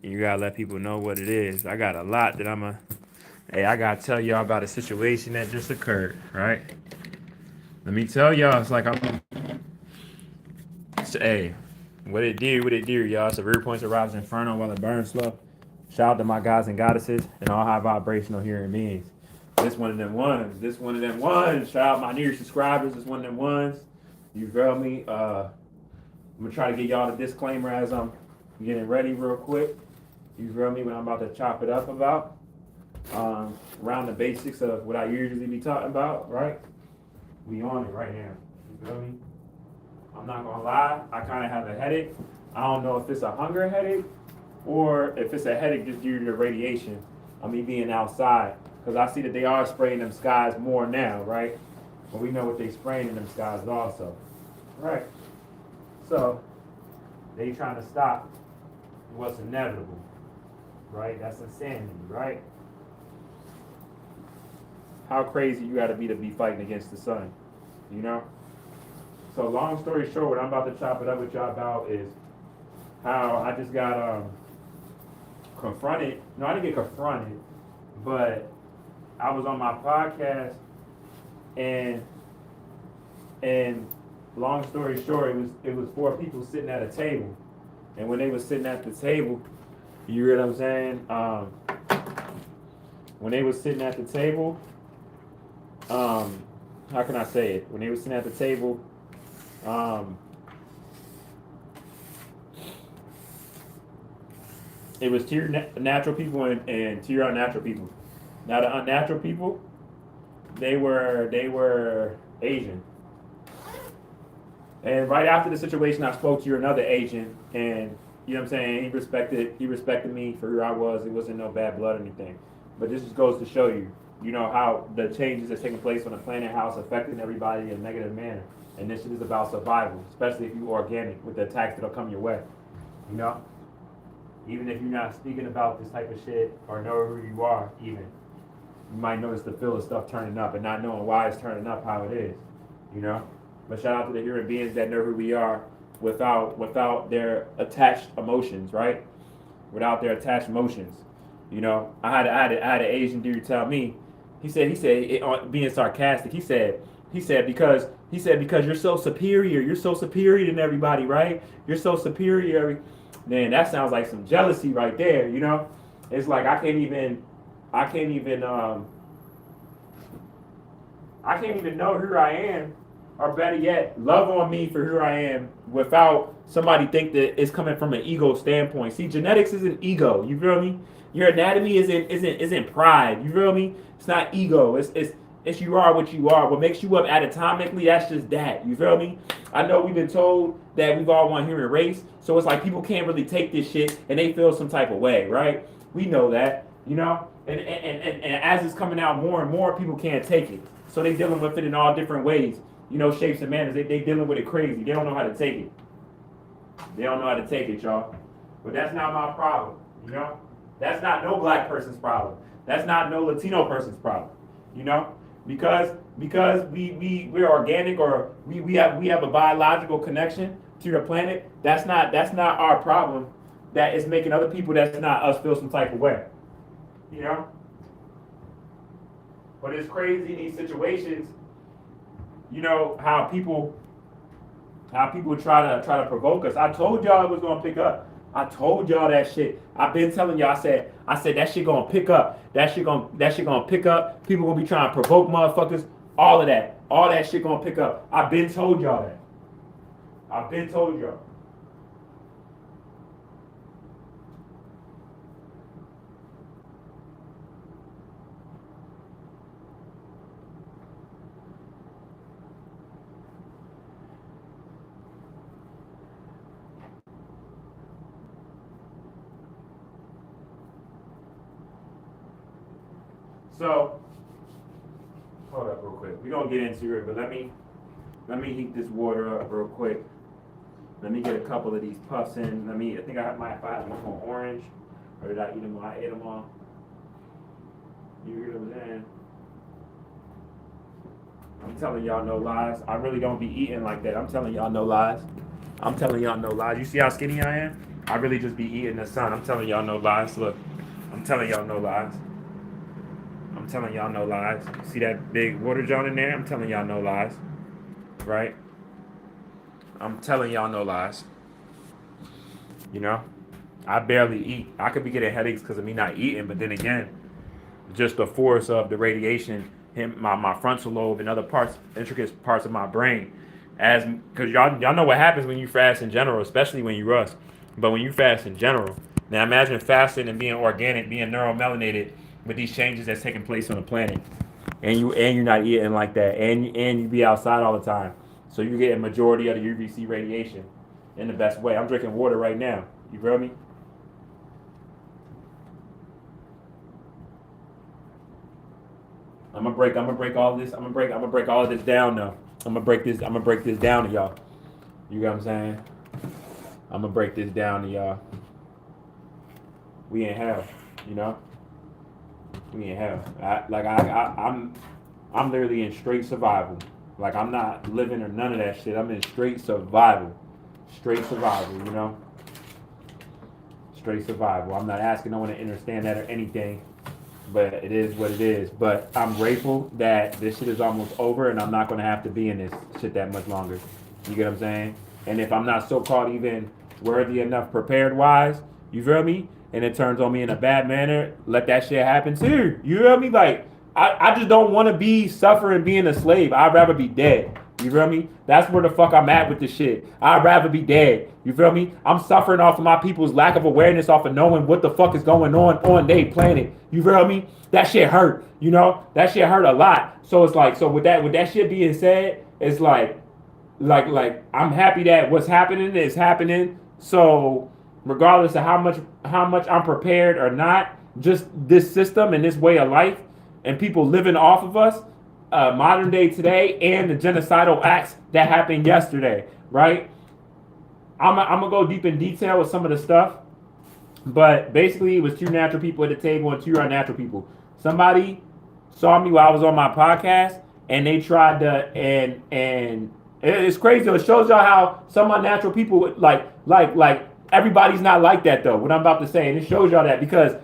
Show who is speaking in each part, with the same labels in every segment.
Speaker 1: You gotta let people know what it is. I got a lot that hey, I gotta tell y'all about a situation that just occurred, right? Let me tell y'all, it's like hey, what it do, y'all. So Rear Points arrives Inferno while it burns slow. Shout out to my guys and goddesses and all high vibrational hearing beings. This one of them ones. This one of them ones. Shout out my new subscribers. This one of them ones. You feel me? I'm gonna try to get y'all the disclaimer as I'm getting ready real quick. You feel me? When I'm about to chop it up about. Around the basics of what I usually be talking about, right? We on it right now. You feel me? I'm not gonna lie, I kind of have a headache. I don't know if it's a hunger headache or if it's a headache just due to the radiation of me being outside. Because I see that they are spraying them skies more now, right? But we know what they spraying in them skies also, right? So they trying to stop what's inevitable, right? That's insanity, right? How crazy you gotta be to be fighting against the sun, you know? So long story short, what I'm about to chop it up with y'all about is how I just got confronted. No, I didn't get confronted, but I was on my podcast and long story short, it was four people sitting at a table. And when they was sitting at the table, you hear what I'm saying? When they was sitting at the table, how can I say it? When they was sitting at the table, it was tier natural people and tier unnatural people. Now the unnatural people, they were Asian. And right after the situation, I spoke to another Asian, and you know what I'm saying. He respected me for who I was. It wasn't no bad blood or anything. But this just goes to show you, you know, how the changes that's taking place on the planet, how it's affecting everybody in a negative manner. And this shit is about survival, especially if you're organic with the attacks that'll come your way. You know, even if you're not speaking about this type of shit or know who you are, even you might notice the feel of stuff turning up and not knowing why it's turning up how it is. You know. But shout out to the human beings that know who we are without their attached emotions, right? Without their attached emotions. You know, I had an Asian dude tell me, he said being sarcastic, he said because you're so superior than everybody, right? You're so superior. Man, that sounds like some jealousy right there, you know? It's like I can't even know who I am, or better yet, love on me for who I am without somebody think that it's coming from an ego standpoint. See, genetics isn't ego. You feel me? Your anatomy isn't pride. You feel me? It's not ego. It's you are what you are. What makes you up anatomically, that's just that. You feel me? I know we've been told that we've all one human race, so it's like people can't really take this shit and they feel some type of way, right? We know that, you know? And as it's coming out more and more, people can't take it. So they dealing with it in all different ways. You know, shapes and manners. They dealing with it crazy. They don't know how to take it. They don't know how to take it, y'all. But that's not my problem. You know, that's not no black person's problem. That's not no Latino person's problem. You know, because we're organic or we have a biological connection to the planet. That's not our problem. That is making other people that's not us feel some type of way. You know. But it's crazy in these situations. You know how people try to provoke us. I told y'all it was gonna pick up. I told y'all that shit. I've been telling y'all. I said that shit gonna pick up. That shit gonna pick up. People gonna be trying to provoke motherfuckers. All of that. All that shit gonna pick up. I've been told y'all that. I've been told y'all. So, hold up real quick. We're gonna get into it, but let me heat this water up real quick. Let me get a couple of these puffs in. I think I might have one more orange, or did I eat them all? I ate them all. You hear what I'm saying? I'm telling y'all no lies. I really don't be eating like that. I'm telling y'all no lies. I'm telling y'all no lies. You see how skinny I am? I really just be eating the sun. I'm telling y'all no lies. Look, I'm telling y'all no lies. I'm telling y'all no lies. See that big water jar in there? I'm telling y'all no lies. Right? I'm telling y'all no lies. You know? I barely eat. I could be getting headaches because of me not eating, but then again, just the force of the radiation hit my frontal lobe and other parts, intricate parts of my brain. As because y'all know what happens when you fast in general, especially when you rust. But when you fast in general, now imagine fasting and being organic, being neuromelanated with these changes that's taking place on the planet, and you're not eating like that, and you be outside all the time, so you get a majority of the UVC radiation in the best way. I'm drinking water right now. You feel me? I'm gonna break all this. I'm gonna break all of this down now. I'm gonna break this down to y'all. You know what I'm saying? I'm gonna break this down to y'all. We in hell, you know. We in hell. I'm literally in straight survival. Like I'm not living or none of that shit. I'm in straight survival. Straight survival, you know. Straight survival. I'm not asking no one to understand that or anything, but it is what it is. But I'm grateful that this shit is almost over and I'm not gonna have to be in this shit that much longer. You get what I'm saying? And if I'm not so called even worthy enough prepared wise, you feel me? And it turns on me in a bad manner, let that shit happen too. You feel me? Like I just don't want to be suffering being a slave. I'd rather be dead. You feel me? That's where the fuck I'm at with this shit. I'd rather be dead. You feel me? I'm suffering off of my people's lack of awareness, off of knowing what the fuck is going on their planet. You feel me? That shit hurt. You know? That shit hurt a lot. So it's like, so with that shit being said, it's like I'm happy that what's happening is happening. So regardless of how much I'm prepared or not, just this system and this way of life and people living off of us, modern day today, and the genocidal acts that happened yesterday, right? I'm gonna go deep in detail with some of the stuff, but basically it was two natural people at the table and two unnatural people. Somebody saw me while I was on my podcast, and they tried to and it's crazy. It shows y'all how some unnatural people like everybody's not like that though. What I'm about to say, and it shows y'all that because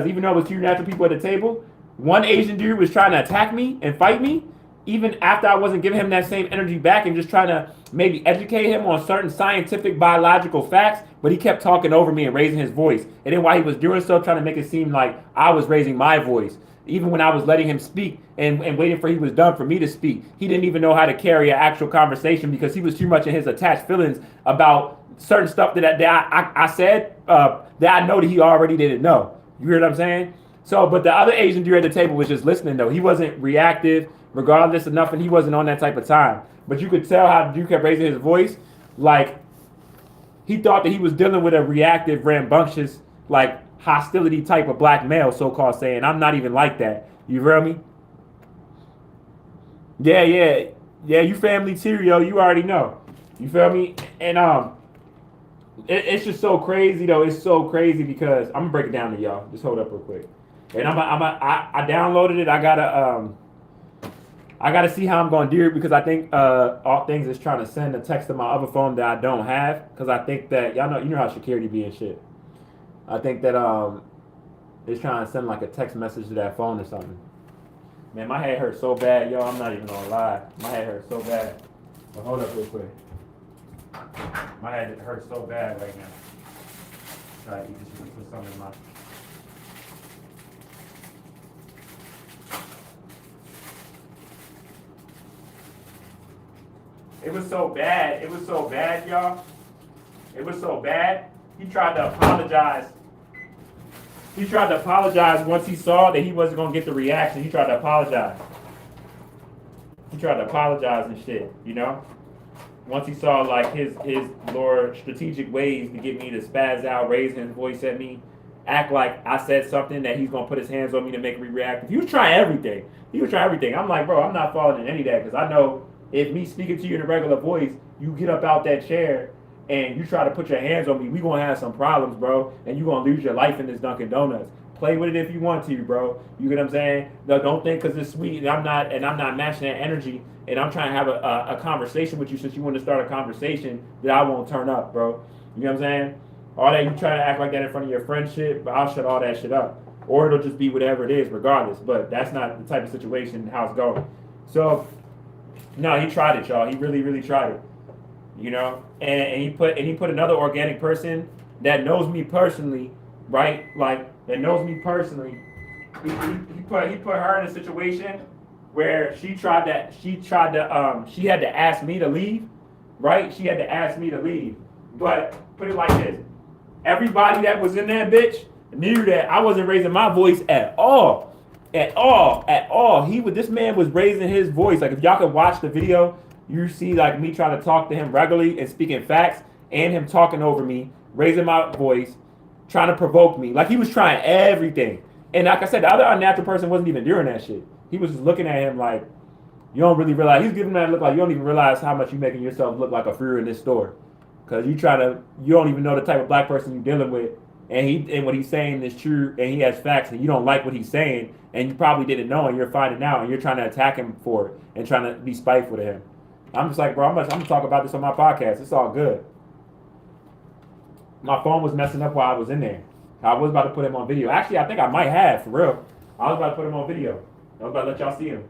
Speaker 1: even though it was two natural people at the table, one Asian dude was trying to attack me and fight me, even after I wasn't giving him that same energy back and just trying to maybe educate him on certain scientific biological facts, but he kept talking over me and raising his voice. And then while he was doing so, trying to make it seem like I was raising my voice. Even when I was letting him speak and waiting for he was done for me to speak, he didn't even know how to carry an actual conversation because he was too much in his attached feelings about certain stuff that I said that I know that he already didn't know. You hear what I'm saying? So, but the other Asian dude at the table was just listening though. He wasn't reactive, regardless of nothing. He wasn't on that type of time. But you could tell how the dude kept raising his voice, like he thought that he was dealing with a reactive, rambunctious, like hostility type of black male, so-called, saying I'm not even like that. You feel me? Yeah. You family too, yo. You already know. You feel me? And it's just so crazy though. It's so crazy because I'm gonna break it down to y'all. Just hold up real quick. And I downloaded it. I gotta see how I'm gonna do it because I think All Things is trying to send a text to my other phone that I don't have because I think that you know how security be and shit. I think that it's trying to send like a text message to that phone or something. Man, my head hurts so bad, yo. I'm not even gonna lie. My head hurts so bad. But hold up real quick. My head hurts so bad right now. Try to eat this and put something in my. It was so bad. It was so bad, y'all. It was so bad. He tried to apologize. He tried to apologize once he saw that he wasn't gonna get the reaction. He tried to apologize. He tried to apologize and shit, you know? Once he saw like his more strategic ways to get me to spaz out, raise his voice at me, act like I said something that he's gonna put his hands on me to make me react. He was trying everything. I'm like, bro, I'm not falling in any of that because I know if me speaking to you in a regular voice, you get up out that chair and you try to put your hands on me, we gonna have some problems, bro, and you gonna lose your life in this Dunkin' Donuts. Play with it if you want to, bro. You get what I'm saying? No, don't think because it's sweet and I'm not matching that energy and I'm trying to have a conversation with you since you want to start a conversation that I won't turn up, bro. You know what I'm saying? All that you try to act like that in front of your friendship, but I'll shut all that shit up. Or it'll just be whatever it is, regardless. But that's not the type of situation how it's going. So no, he tried it, y'all. He really, really tried it. You know, and he put another organic person that knows me personally, right? Like that knows me personally. He put her in a situation where she had to ask me to leave, right? She had to ask me to leave. But put it like this: everybody that was in that bitch knew that I wasn't raising my voice at all, at all, at all. This man was raising his voice. Like if y'all could watch the video, you see like me trying to talk to him regularly and speaking facts, and him talking over me, raising my voice, trying to provoke me. Like he was trying everything. And like I said, the other unnatural person wasn't even doing that shit. He was just looking at him like, you don't really realize. He's giving him that look like you don't even realize how much you're making yourself look like a fruit in this store. Because you don't even know the type of black person you're dealing with. And what he's saying is true, and he has facts, and you don't like what he's saying, and you probably didn't know, and you're finding out, and you're trying to attack him for it, and trying to be spiteful to him. I'm just like, bro, I'm gonna talk about this on my podcast. It's all good. My phone was messing up while I was in there. I was about to put him on video. Actually, I think I might have, for real. I was about to put him on video. I was about to let y'all see him.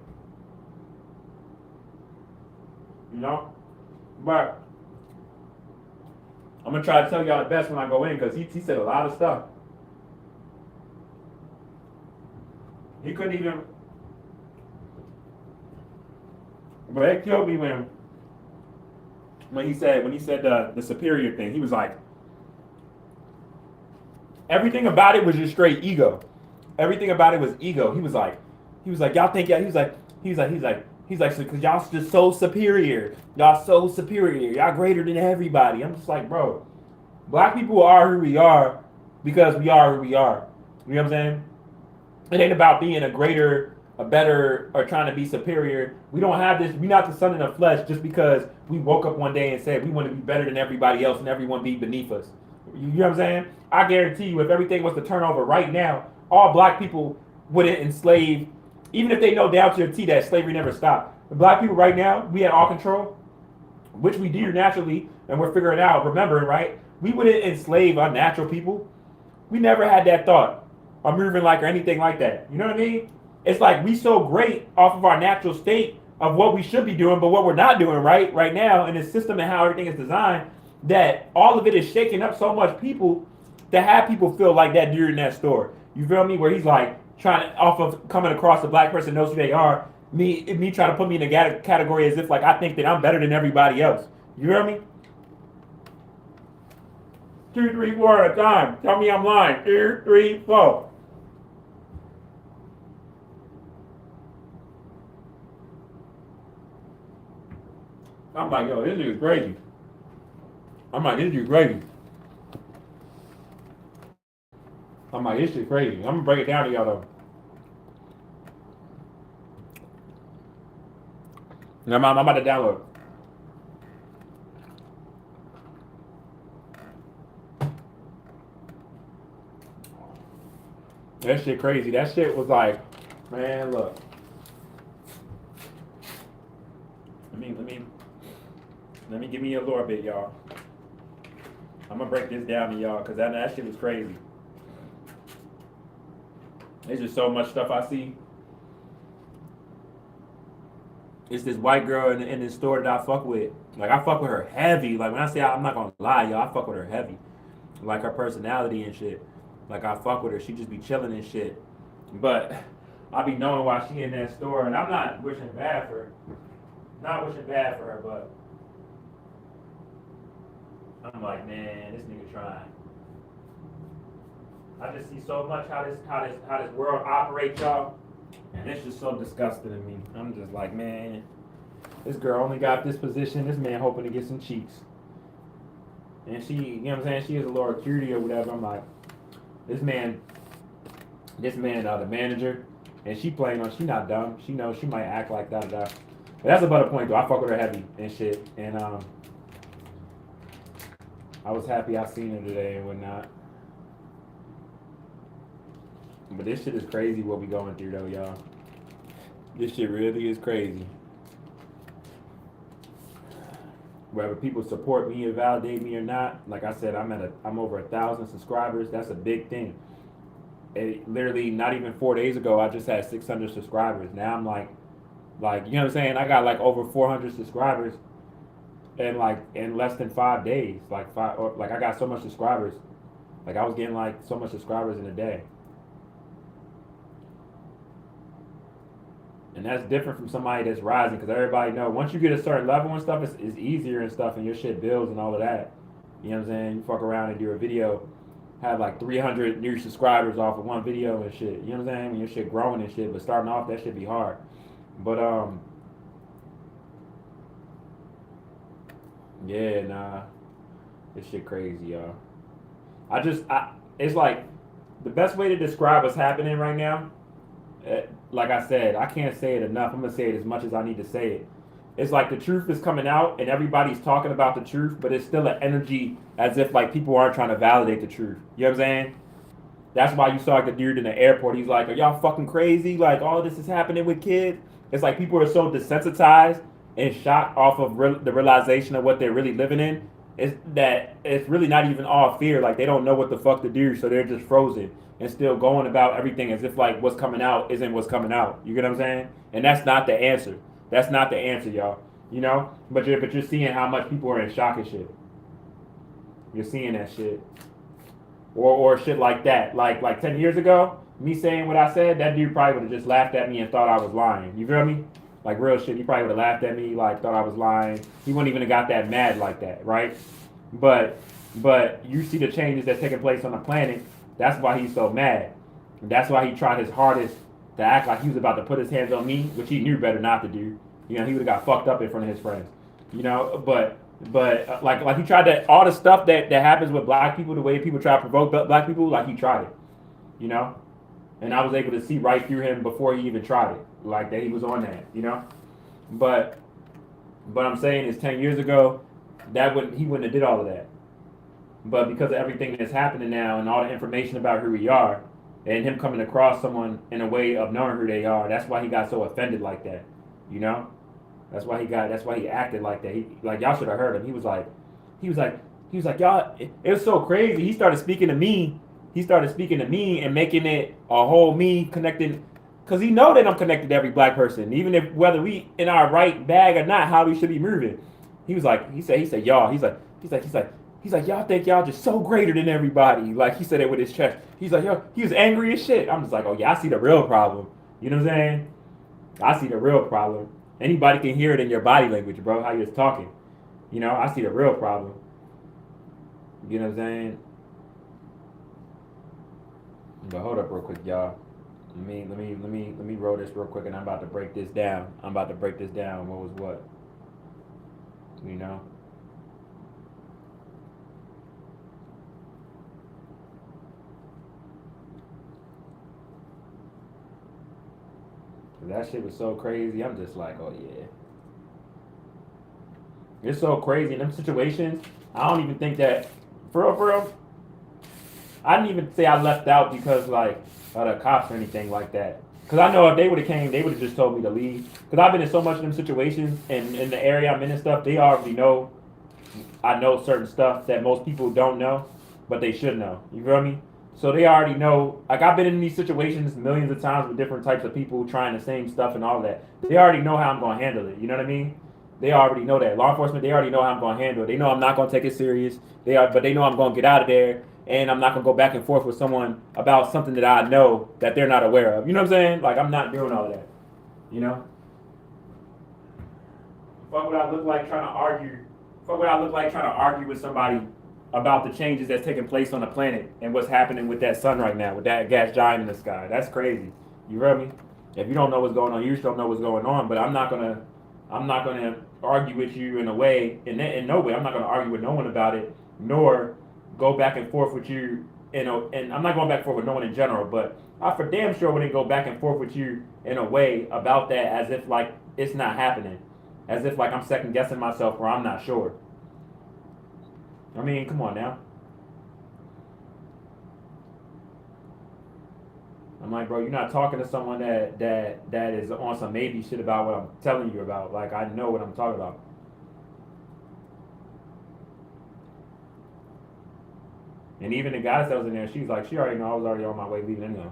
Speaker 1: You know? But I'm going to try to tell y'all the best when I go in because he said a lot of stuff. He couldn't even... But it killed me when he said the superior thing. He was like, everything about it was just straight ego. Everything about it was ego. He was like, y'all think he's like, because y'all just so superior. Y'all so superior. Y'all greater than everybody. I'm just like, bro, black people are who we are because we are who we are. You know what I'm saying? It ain't about being a greater, a better, or trying to be superior. We don't have this. We're not the son in the flesh just because we woke up one day and said we want to be better than everybody else and everyone be beneath us. You know what I'm saying? I guarantee you, if everything was to turn over right now, all black people wouldn't enslave, even if they know down to their T that slavery never stopped. The black people right now, we had all control, which we do naturally, and we're figuring out, remembering, right? We wouldn't enslave unnatural people. We never had that thought or moving like or anything like that. You know what I mean? It's like we so great off of our natural state of what we should be doing, but what we're not doing right now in the system and how everything is designed, that all of it is shaking up so much people to have people feel like that during that store. You feel me? Where he's like trying to, off of coming across the black person knows who they are, me trying to put me in a category as if like I think that I'm better than everybody else. You hear me? 2, 3, 4 at a time. Tell me I'm lying. 2, 3, 4. I'm like, yo, this dude's crazy. I'm like, this shit crazy. I'm like, this shit crazy. I'm gonna break it down to y'all though. Now I'm about to download. That shit crazy. That shit was like, man, look. Let me give me a little bit, y'all. I'm gonna break this down to y'all because that shit was crazy. There's just so much stuff I see. It's this white girl in this store that I fuck with. Like I fuck with her heavy. Like when I say I'm not gonna lie, y'all, I fuck with her heavy. Like her personality and shit. Like I fuck with her. She just be chilling and shit. But I be knowing why she in that store, and I'm not wishing bad for her. Not wishing bad for her, but I'm like, man, this nigga trying. I just see so much how this world operates, y'all, and it's just so disgusting to me. I'm just like, man, this girl only got this position. This man hoping to get some cheeks, and she, you know what I'm saying? She is a little cutie or whatever. I'm like, this man, the manager, and she playing on. She not dumb. She knows she might act like that. But that's about the point though. I fuck with her heavy and shit, and I was happy I seen her today and whatnot. But this shit is crazy what we going through though, y'all. This shit really is crazy. whether people support me or validate me or not. Like I said, I'm over 1,000 subscribers. That's a big thing. It literally not even 4 days ago, I just had 600 subscribers. Now I'm like you know what I'm saying? I got like over 400 subscribers in less than 5 days. Like I got so much subscribers. Like I was getting like so much subscribers in a day. And that's different from somebody that's rising, because everybody know once you get a certain level and stuff, it's easier and stuff, and your shit builds and all of that. You know what I'm saying? You fuck around and do a video, have like 300 new subscribers off of one video and shit. You know what I'm saying? When your shit growing and shit, but starting off, that shit be hard. But yeah, nah, this shit crazy, y'all. It's like the best way to describe what's happening right now. Like I said, I can't say it enough. I'm gonna say it as much as I need to say it. It's like the truth is coming out and everybody's talking about the truth, but it's still an energy as if like people aren't trying to validate the truth. You know what I'm saying? That's why you saw like the dude in the airport. He's like, "Are y'all fucking crazy? Like all this is happening with kids." It's like people are so desensitized and shocked off of the realization of what they're really living in. Is that it's really not even all fear. Like they don't know what the fuck to do, so they're just frozen and still going about everything as if like what's coming out isn't what's coming out. You get what I'm saying? And that's not the answer. That's not the answer, y'all. You know? But you're seeing how much people are in shock and shit. You're seeing that shit. Or shit like that. Like 10 years ago, me saying what I said, that dude probably would have just laughed at me and thought I was lying. You feel me? Like real shit. He probably would have laughed at me, like thought I was lying. He wouldn't even have got that mad like that, right? But you see the changes that's taking place on the planet. That's why he's so mad. And that's why he tried his hardest to act like he was about to put his hands on me, which he knew better not to do. You know, he would have got fucked up in front of his friends. You know, but like he tried to, all the stuff that happens with black people, the way people try to provoke black people, like he tried it. You know, and I was able to see right through him before he even tried it, like that he was on that. You know, but I'm saying is 10 years ago, he wouldn't have did all of that. But because of everything that's happening now and all the information about who we are, and him coming across someone in a way of knowing who they are, that's why he got so offended like that. You know, that's why he acted like that. Like y'all should have heard him. He was like y'all. It was so crazy. He started speaking to me. And making it a whole me connecting, because he know that I'm connected to every black person, even if whether we in our right bag or not, how we should be moving. He said y'all. He's like, y'all think y'all just so greater than everybody. Like, he said it with his chest. He's like, yo, he was angry as shit. I'm just like, oh, yeah, I see the real problem. You know what I'm saying? I see the real problem. Anybody can hear it in your body language, bro, how you're talking. You know, I see the real problem. You know what I'm saying? But hold up real quick, y'all. Let me roll this real quick, and I'm about to break this down. What was what? You know? That shit was so crazy. I'm just like, oh yeah. It's so crazy in them situations. I don't even think that, for real, I didn't even say I left out because like of the cops or anything like that. Because I know if they would have came, they would have just told me to leave. Because I've been in so much of them situations, and in the area I'm in and stuff, they already know. I know certain stuff that most people don't know, but they should know. You feel me? So they already know. Like, I've been in these situations millions of times with different types of people trying the same stuff and all of that. They already know how I'm going to handle it. You know what I mean? They already know that. Law enforcement, they already know how I'm going to handle it. They know I'm not going to take it serious. But they know I'm going to get out of there, and I'm not going to go back and forth with someone about something that I know that they're not aware of. You know what I'm saying? Like, I'm not doing all of that. You know? Fuck what I look like trying to argue. Fuck what I look like trying to argue with somebody about the changes that's taking place on the planet and what's happening with that sun right now, with that gas giant in the sky. That's crazy. You heard me? If you don't know what's going on, you just don't know what's going on. But I'm not gonna argue with you in a way, in no way. I'm not gonna argue with no one about it, nor go back and forth with you. And I'm not going back and forth with no one in general, but I for damn sure wouldn't go back and forth with you in a way about that as if like it's not happening, as if like I'm second guessing myself or I'm not sure. I mean, come on now. I'm like, bro, you're not talking to someone that is on some maybe shit about what I'm telling you about. Like, I know what I'm talking about. You know what I'm saying? Like, I'm not gonna argue with no one about it, nor go back and forth with no one in general, but I'm not gonna argue with no one about it, as if like it's not happening, as if like I'm second guessing myself or I'm not sure. I mean, come on now. I'm like, bro, you're not talking to someone that is on some maybe shit about what I'm telling you about. Like, I know what I'm talking about. And even the goddess that was in there, she's like, she already know I was already on my way leaving anyway.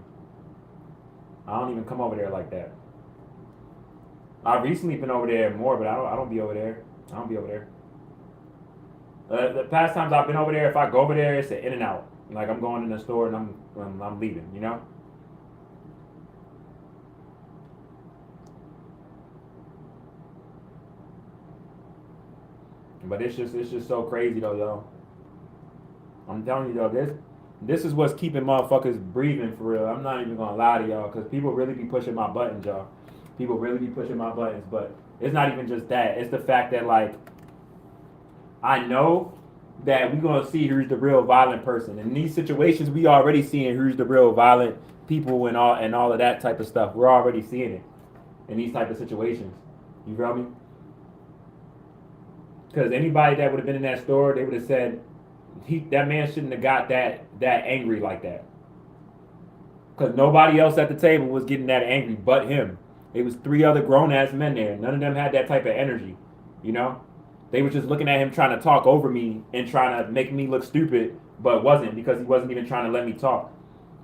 Speaker 1: I don't even come over there like that. I've recently been over there more, but I don't be over there. I don't be over there. The past times I've been over there, if I go over there, it's an in and out. Like I'm going in the store and I'm leaving, you know. But it's just so crazy though, yo. I'm telling you though, this is what's keeping motherfuckers breathing for real. I'm not even gonna lie to y'all, cause people really be pushing my buttons, y'all. People really be pushing my buttons, but it's not even just that. It's the fact that like I know that we're gonna see who's the real violent person. In these situations, we already seeing who's the real violent people and all of that type of stuff. We're already seeing it in these type of situations. You feel me? Because anybody that would have been in that store, they would have said that man shouldn't have got that angry like that. Because nobody else at the table was getting that angry but him. It was 3 other grown ass men there. None of them had that type of energy. You know? They were just looking at him trying to talk over me and trying to make me look stupid, but wasn't, because he wasn't even trying to let me talk.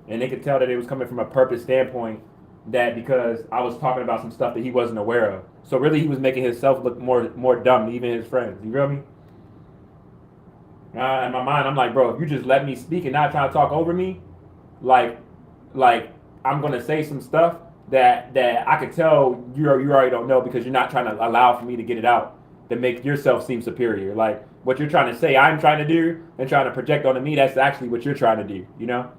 Speaker 1: And they could tell that it was coming from a purpose standpoint, that because I was talking about some stuff that he wasn't aware of. So really he was making himself look more dumb than even his friends. You feel me? In my mind, I'm like, bro, if you just let me speak and not trying to talk over me, like I'm gonna say some stuff that I could tell you already don't know, because you're not trying to allow for me to get it out, to make yourself seem superior. Like what you're trying to say I'm trying to do and trying to project onto me, that's actually what you're trying to do, you know?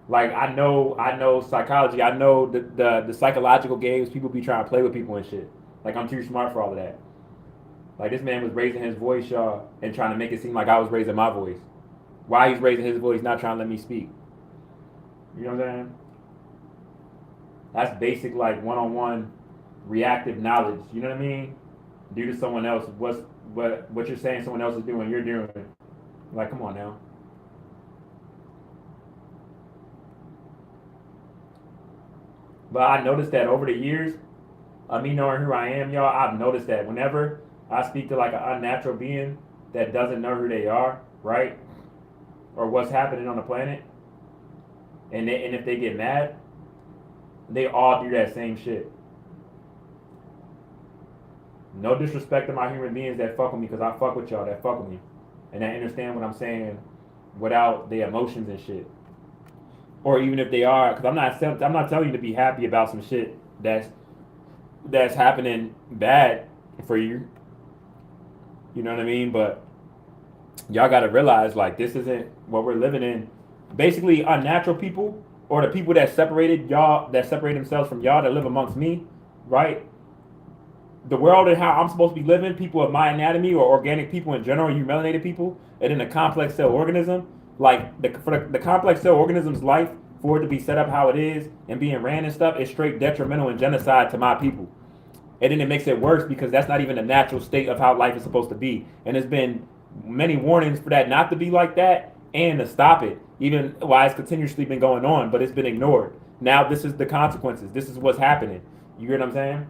Speaker 1: Like I know psychology, I know the psychological games people be trying to play with people and shit. Like I'm too smart for all of that. Like this man was raising his voice, y'all, and trying to make it seem like I was raising my voice. Why he's raising his voice, not trying to let me speak. You know what I'm saying? That's basic, like one-on-one reactive knowledge. You know what I mean? Due to someone else, what you're saying someone else is doing, you're doing. Like, come on now. But I noticed that over the years, me knowing who I am, y'all, I've noticed that whenever I speak to like an unnatural being that doesn't know who they are, right? Or what's happening on the planet, and if they get mad, they all do that same shit. No disrespect to my human beings that fuck with me, because I fuck with y'all that fuck with me, and I understand what I'm saying without the emotions and shit. Or even if they are, because I'm not telling you to be happy about some shit that's happening bad for you. You know what I mean? But y'all got to realize, like, this isn't what we're living in. Basically, unnatural people, or the people that separated y'all, that separate themselves from y'all, that live amongst me, right? The world and how I'm supposed to be living, people of my anatomy, or organic people in general, you melanated people, and then the complex cell organism, like for the complex cell organism's life, for it to be set up how it is and being ran and stuff, is straight detrimental and genocide to my people. And then it makes it worse, because that's not even the natural state of how life is supposed to be. And there's been many warnings for that not to be like that, and to stop it, even while it's continuously been going on, but it's been ignored. Now this is the consequences. This is what's happening. You hear what I'm saying?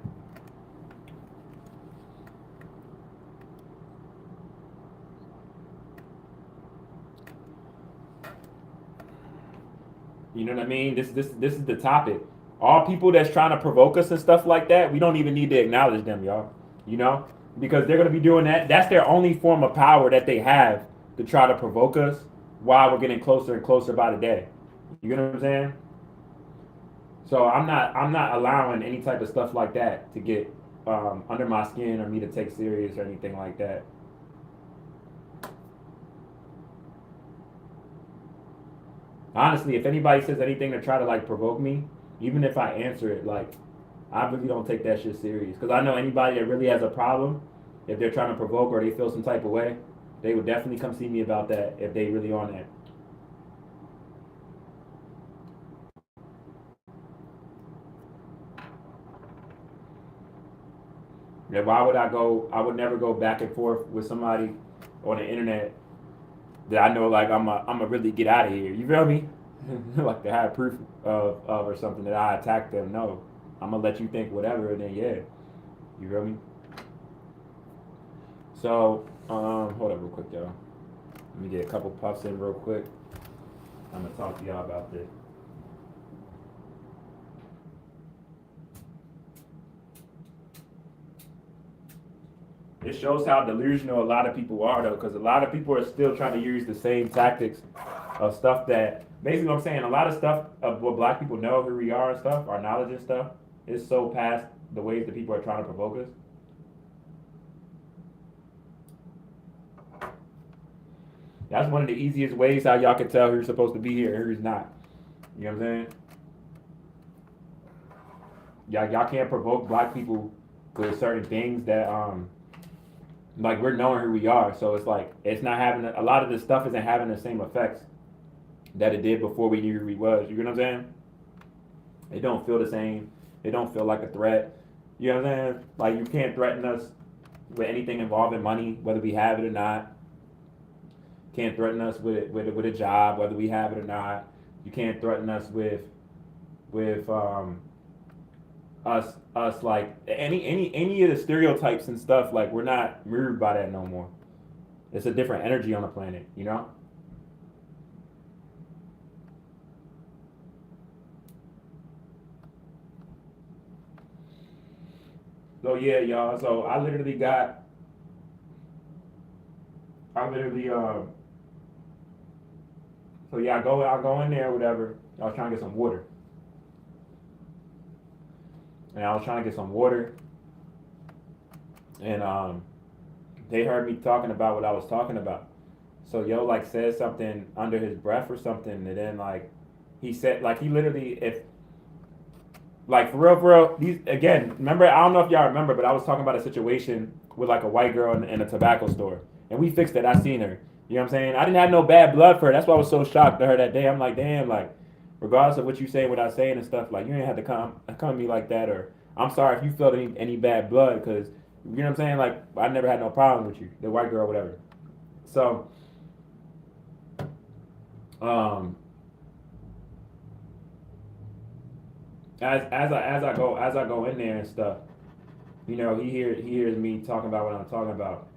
Speaker 1: You know what I mean? This is the topic. All people that's trying to provoke us and stuff like that, we don't even need to acknowledge them, y'all. You know? Because they're gonna be doing that. That's their only form of power that they have, to try to provoke us while we're getting closer and closer by the day. You know what I'm saying? So I'm not allowing any type of stuff like that to get under my skin, or me to take serious, or anything like that. Honestly, if anybody says anything to try to like provoke me, even if I answer it, like I really don't take that shit serious, because I know anybody that really has a problem, if they're trying to provoke or they feel some type of way, they would definitely come see me about that if they really on that. Yeah, why would I go? I would never go back and forth with somebody on the internet that I know, like I'm a really get out of here. You feel me? Like to have proof of or something that I attacked them. No, I'm gonna let you think whatever, and then yeah, you feel me? So hold up real quick, y'all. Let me get a couple puffs in real quick. I'm gonna talk to y'all about this. It shows how delusional a lot of people are, though, because a lot of people are still trying to use the same tactics of stuff that basically what I'm saying. A lot of stuff of what black people know who we are and stuff, our knowledge and stuff, is so past the ways that people are trying to provoke us. That's one of the easiest ways how y'all can tell who's supposed to be here and who's not. You know what I'm saying? Y'all can't provoke black people with certain things that like we're knowing who we are. So it's like it's not having a lot of this stuff isn't having the same effects that it did before we knew who we was. You know what I'm saying? It don't feel the same. It don't feel like a threat. You know what I'm saying? Like you can't threaten us with anything involving money, whether we have it or not. Can't threaten us with a job, whether we have it or not. You can't threaten us with us like any of the stereotypes and stuff. Like we're not moved by that no more. It's a different energy on the planet, you know. So yeah, y'all. So I literally so yeah, I go in there, or whatever. I was trying to get some water, and I was trying to get some water, and they heard me talking about what I was talking about. So yo like said something under his breath or something, and then like he said like he literally if like for real these again remember I don't know if y'all remember, but I was talking about a situation with like a white girl in a tobacco store, and we fixed it. I seen her. You know what I'm saying? I didn't have no bad blood for her. That's why I was so shocked to her that day. I'm like, damn, like regardless of what you say, what I saying and stuff, like you ain't have to come to me like that, or I'm sorry if you felt any bad blood, because you know what I'm saying. Like I never had no problem with you, the white girl, whatever. So um, as I go in there and stuff, you know, he hears me talking about what I'm talking about.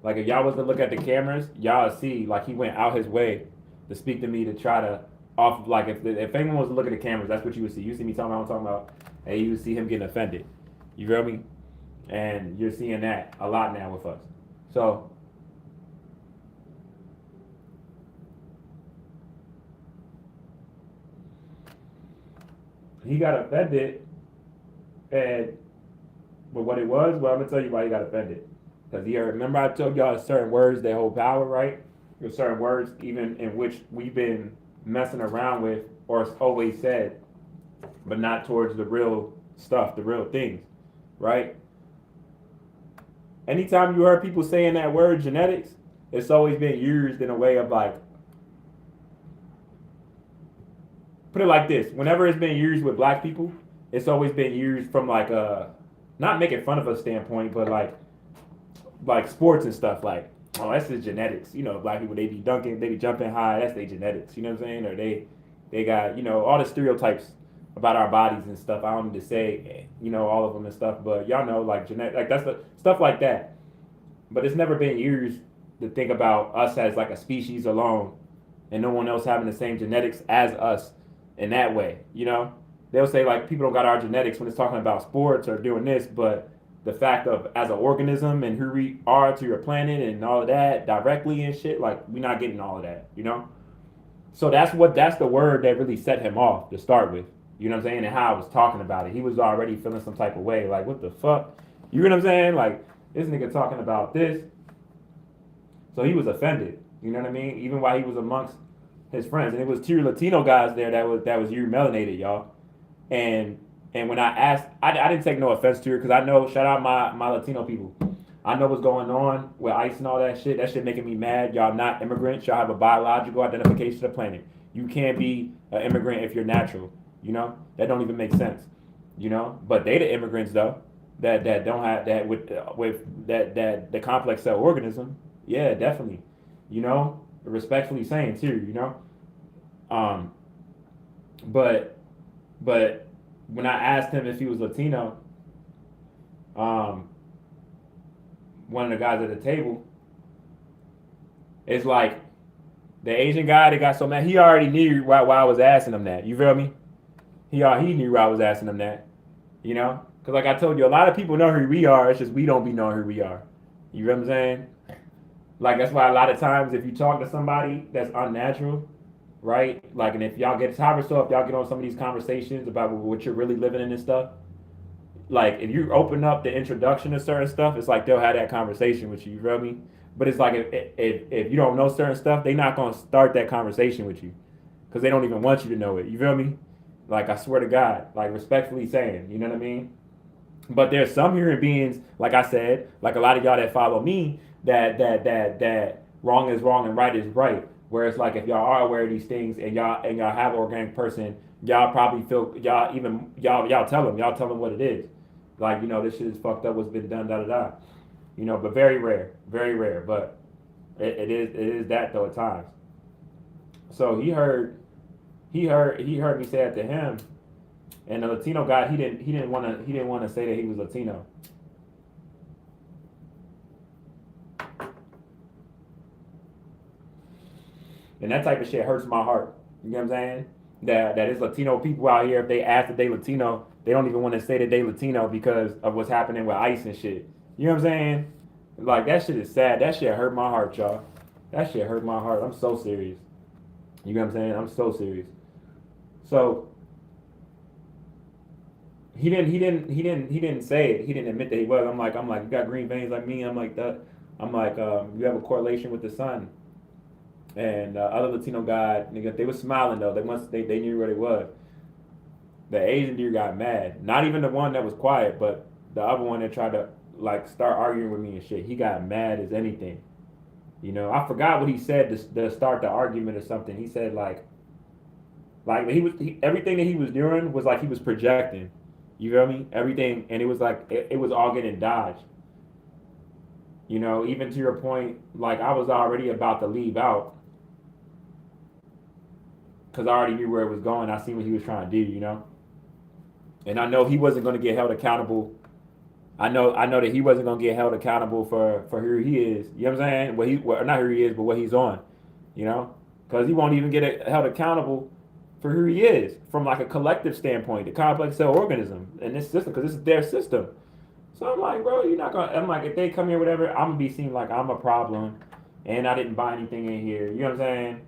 Speaker 1: Like if y'all was to look at the cameras, y'all see like he went out his way to speak to me to try to off like if anyone was to look at the cameras, that's what you would see. You see me talking about what I'm talking about, and you would see him getting offended. You feel me? And you're seeing that a lot now with us. So he got offended, and but what it was, well, I'm gonna tell you why he got offended. Because he heard, remember I told y'all certain words they hold power, right? There's certain words even in which we've been messing around with or always said, but not towards the real stuff, the real things, right? Anytime you heard people saying that word genetics, it's always been used in a way of like, put it like this: whenever it's been used with black people, it's always been used from like a not making fun of a standpoint, but like sports and stuff. Like, oh, that's the genetics. You know, black people they be dunking, they be jumping high. That's their genetics. You know what I'm saying? Or they got all the stereotypes about our bodies and stuff. I don't need to say all of them and stuff, but y'all know like genetic, like that's the stuff like that. But it's never been used to think about us as like a species alone, and no one else having the same genetics as us in that way. They'll say like people don't got our genetics when it's talking about sports or doing this, but the fact of as an organism and who we are to your planet and all of that directly and shit, like we're not getting all of that. So that's the word that really set him off to start with. You know what I'm saying? And how I was talking about it. He was already feeling some type of way, like what the fuck? You know what I'm saying? Like this nigga talking about this. So he was offended. You know what I mean? Even while he was amongst his friends. And it was two Latino guys there that was you melanated, y'all. And when I asked, I didn't take no offense to her because I know, shout out my Latino people. I know what's going on with ICE and all that shit. That shit making me mad. Y'all not immigrants. Y'all have a biological identification of the planet. You can't be an immigrant if you're natural. That don't even make sense. But they the immigrants though that don't have that with that the complex cell organism. Yeah, definitely. Respectfully saying too. Um, but when I asked him if he was Latino, one of the guys at the table, it's like The Asian guy that got so mad, he already knew why I was asking him that. You feel me? He knew why I was asking him that. You know, because like I told you, a lot of people know who we are. It's just we don't be knowing who we are. You know what I'm saying? Like that's why a lot of times if you talk to somebody that's unnatural, right? Like, and if y'all get tired of stuff, if y'all get on some of these conversations about what you're really living in and stuff, like if you open up the introduction to certain stuff, it's like they'll have that conversation with you. You feel me? But it's like if you don't know certain stuff, they're not gonna start that conversation with you because they don't even want you to know it. You feel me? Like I swear to God, like respectfully saying, you know what I mean? But there's some human beings, like I said, like a lot of y'all that follow me, that wrong is wrong and right is right. Where it's like if y'all are aware of these things and y'all have an organic person, y'all probably feel y'all tell them what it is. Like this shit is fucked up. What's been done, da da da. But very rare, very rare. But it is that though at times. So he heard me say it to him, and the Latino guy he didn't want to say that he was Latino. And that type of shit hurts my heart. You know what I'm saying? That is Latino people out here. If they ask that they Latino, they don't even want to say that they Latino because of what's happening with ICE and shit. You know what I'm saying? Like that shit is sad. That shit hurt my heart, y'all. That shit hurt my heart. I'm so serious. You know what I'm saying? I'm so serious. So he didn't say it. He didn't admit that he was. I'm like, you got green veins like me. I'm like that. I'm like, you have a correlation with the sun. And other Latino guy, nigga, they was smiling though. They knew what it was. The Asian dude got mad. Not even the one that was quiet, but the other one that tried to like start arguing with me and shit. He got mad as anything. I forgot what he said to start the argument or something. He said like everything that he was doing was like he was projecting. You feel me? Everything, and it was like it was all getting dodged. Even to your point, like I was already about to leave out because I already knew where it was going. I seen what he was trying to do. And I know he wasn't going to get held accountable. I know that he wasn't going to get held accountable for who he is. You know what I'm saying? Not who he is, but what he's on. Because he won't even get held accountable for who he is from like a collective standpoint, the complex cell organism and this system, because this is their system. So I'm like, bro, you're not gonna. I'm like, if they come here, whatever, I'm gonna be seen like I'm a problem, and I didn't buy anything in here. You know what I'm saying?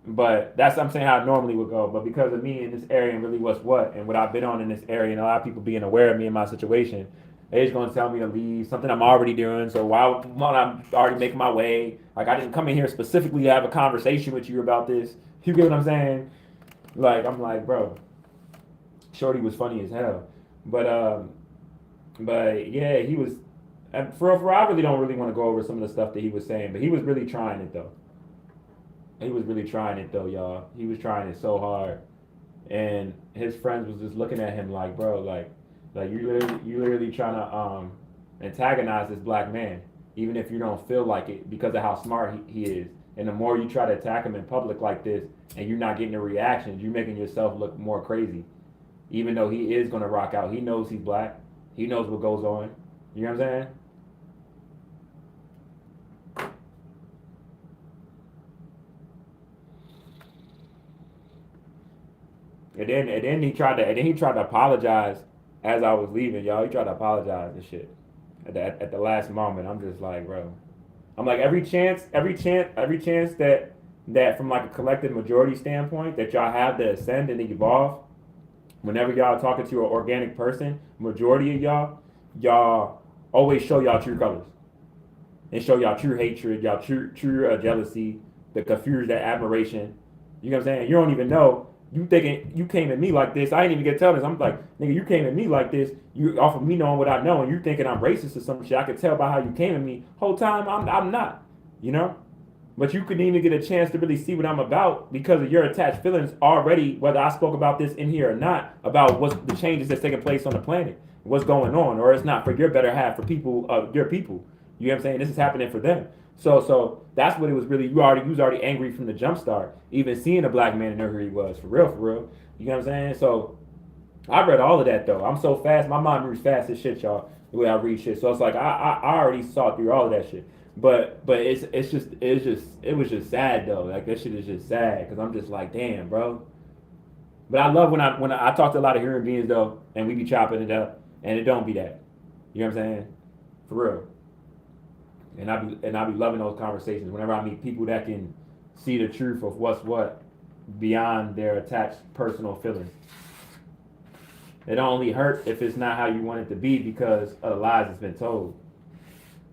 Speaker 1: But I'm saying how it normally would go. But because of me in this area and really what's what and what I've been on in this area, and a lot of people being aware of me and my situation, they're just gonna tell me to leave. Something I'm already doing. So while I'm already making my way, like I didn't come in here specifically to have a conversation with you about this. You get what I'm saying? Like I'm like, bro, Shorty was funny as hell, but yeah, he was. And for I really don't really want to go over some of the stuff that he was saying, but he was really trying it though. He was really trying it though, y'all. He was trying it so hard, and his friends was just looking at him like, bro, like you literally trying to antagonize this black man, even if you don't feel like it because of how smart he is. And the more you try to attack him in public like this, and you're not getting the reactions, you're making yourself look more crazy. Even though he is gonna rock out, he knows he's black. He knows what goes on. You know what I'm saying? And then he tried to apologize as I was leaving, y'all. He tried to apologize and shit at the last moment. I'm just like, bro. I'm like every chance that from like a collective majority standpoint that y'all have to ascend and evolve. Whenever y'all talking to an organic person, majority of y'all always show y'all true colors and show y'all true hatred, y'all true jealousy, the confusion, that admiration. You know what I'm saying? You don't even know. You thinking you came at me like this. I ain't even get to tell this. I'm like, nigga, you came at me like this. You off of me knowing what I know, and you thinking I'm racist or some shit. I could tell by how you came at me. Whole time I'm not. You know? But you couldn't even get a chance to really see what I'm about because of your attached feelings already, whether I spoke about this in here or not, about what's the changes that's taking place on the planet, what's going on, or it's not for your better half, for people, your people. You know what I'm saying? This is happening for them. So that's what it was really. You was already angry from the jump start, even seeing a black man and know who he was, for real, for real. You know what I'm saying? So I read all of that though. I'm so fast, my mind moves fast as shit, y'all. The way I read shit, so it's like I already saw through all of that shit. but it was just sad though. Like that shit is just sad because I'm just like, damn, bro. But I love when I talk to a lot of human beings though, and we be chopping it up, and it don't be that. You know what I'm saying? For real. And I be loving those conversations whenever I meet people that can see the truth of what's what beyond their attached personal feelings. It only hurt if it's not how you want it to be because of the lies that's been told.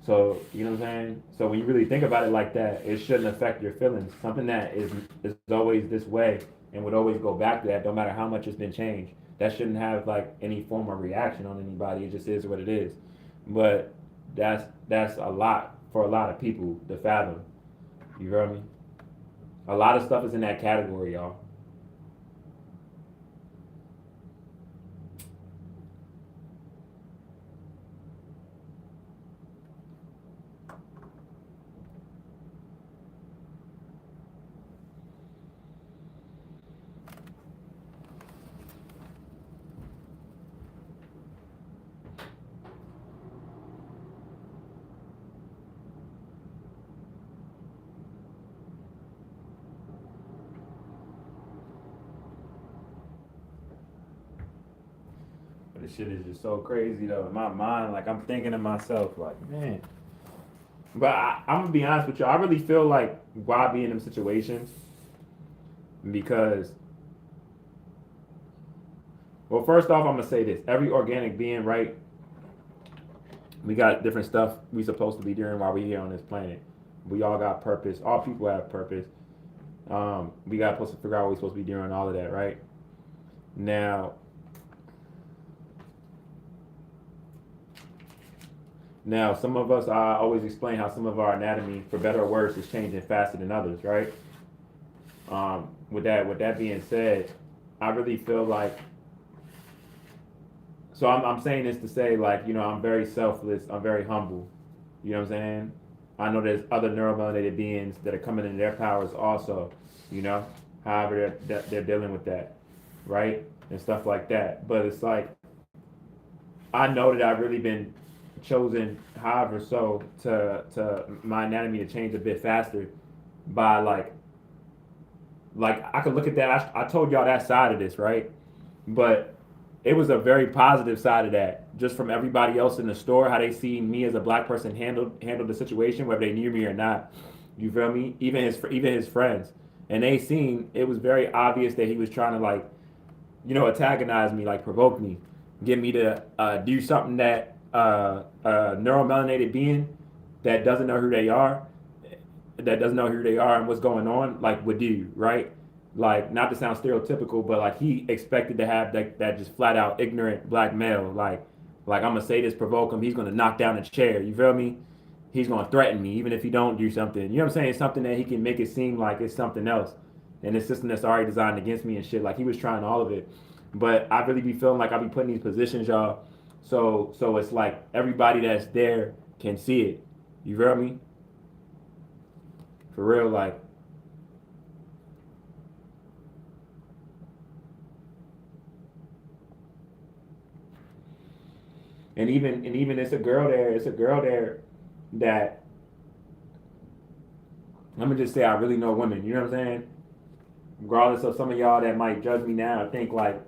Speaker 1: So you know what I'm saying? So when you really think about it like that, it shouldn't affect your feelings. Something that is always this way and would always go back to that, no matter how much it's been changed. That shouldn't have like any form of reaction on anybody. It just is what it is. But that's a lot for a lot of people to fathom. You feel me? A lot of stuff is in that category, y'all. But this shit is just so crazy though. In my mind, like I'm thinking to myself, like, man. But I'm gonna be honest with you. I really feel like why be in them situations because, well, first off, I'm gonna say this: every organic being, right? We got different stuff we supposed to be doing while we here on this planet. We all got purpose. All people have purpose. We got supposed to figure out what we're supposed to be doing, all of that, right? Now, some of us, I always explain how some of our anatomy, for better or worse, is changing faster than others, right? With that being said, I really feel like, so I'm saying this to say, like, I'm very selfless, I'm very humble. You know what I'm saying? I know there's other neuromelanated beings that are coming into their powers also, you know, however they're dealing with that, right? And stuff like that. But it's like, I know that I've really been chosen, however, so to my anatomy to change a bit faster by like I could look at that. I told y'all that side of this, right? But it was a very positive side of that, just from everybody else in the store, how they see me as a black person handle the situation, whether they knew me or not. You feel me? Even his friends, and they seen it was very obvious that he was trying to like, antagonize me, like provoke me, get me to do something that a neuromelanated being that doesn't know who they are, and what's going on, like would do, right? Like, not to sound stereotypical, but like he expected to have that just flat out ignorant black male, like I'm gonna say this, provoke him, he's gonna knock down a chair. You feel me? He's gonna threaten me, even if he don't do something. You know what I'm saying? Something that he can make it seem like it's something else, and it's system that's already designed against me and shit. Like he was trying all of it, but I really be feeling like I be putting these positions, y'all. So it's like everybody that's there can see it. You feel me? For real, like. And even it's a girl there that, let me just say, I really know women. You know what I'm saying? Regardless of some of y'all that might judge me now, I think like,